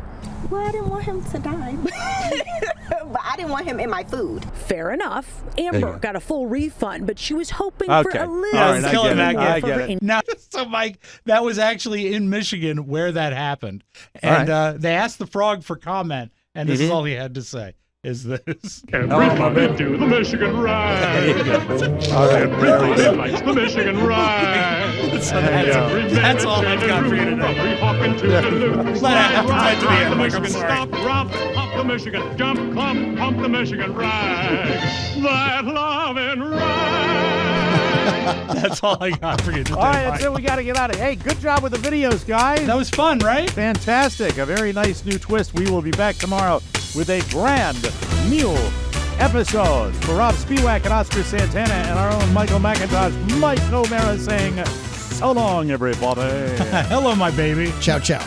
Well, I didn't want him to die. But I didn't want him in my food. Fair enough. Amber got a full refund, but she was hoping Okay. for a little All right, I get it. something I for get her it. in- Now, so Mike, that was actually in Michigan where that happened. And they asked the frog for comment, and this is all he had to say, is this. Everybody do the Michigan ride. All right. Everybody likes the Michigan ride. So that's all I've got for you today. We hop into the loop. Let it right to the end, the Mike, I'm Michigan. sorry. Stop, romp, hop the Michigan. Jump, clump, pump the Michigan ride. That loving ride. That's all I got for you today. All right, Mike. that's it. We got to get out of here. Hey, good job with the videos, guys. That was fun, right? Fantastic. A very nice new twist. We will be back tomorrow with a brand new episode. For Rob Spiewak and Oscar Santana and our own Michael McIntosh, Mike O'Mara saying so long, everybody. Hello, my baby. Ciao, ciao.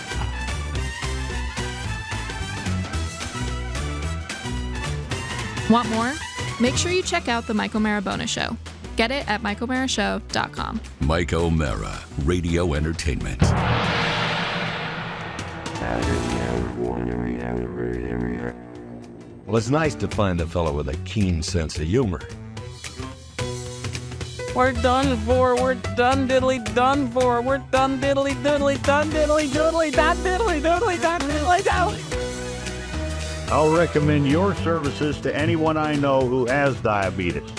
Want more? Make sure you check out The Mike O'Mara Bonus Show. Get it at MikeO'MaraShow.com. Mike O'Mara, Radio Entertainment. Well, it's nice to find a fellow with a keen sense of humor. We're done for. We're done diddly done for. We're done diddly doodly done diddly doodly done diddly doodly done diddly doodly. I'll recommend your services to anyone I know who has diabetes.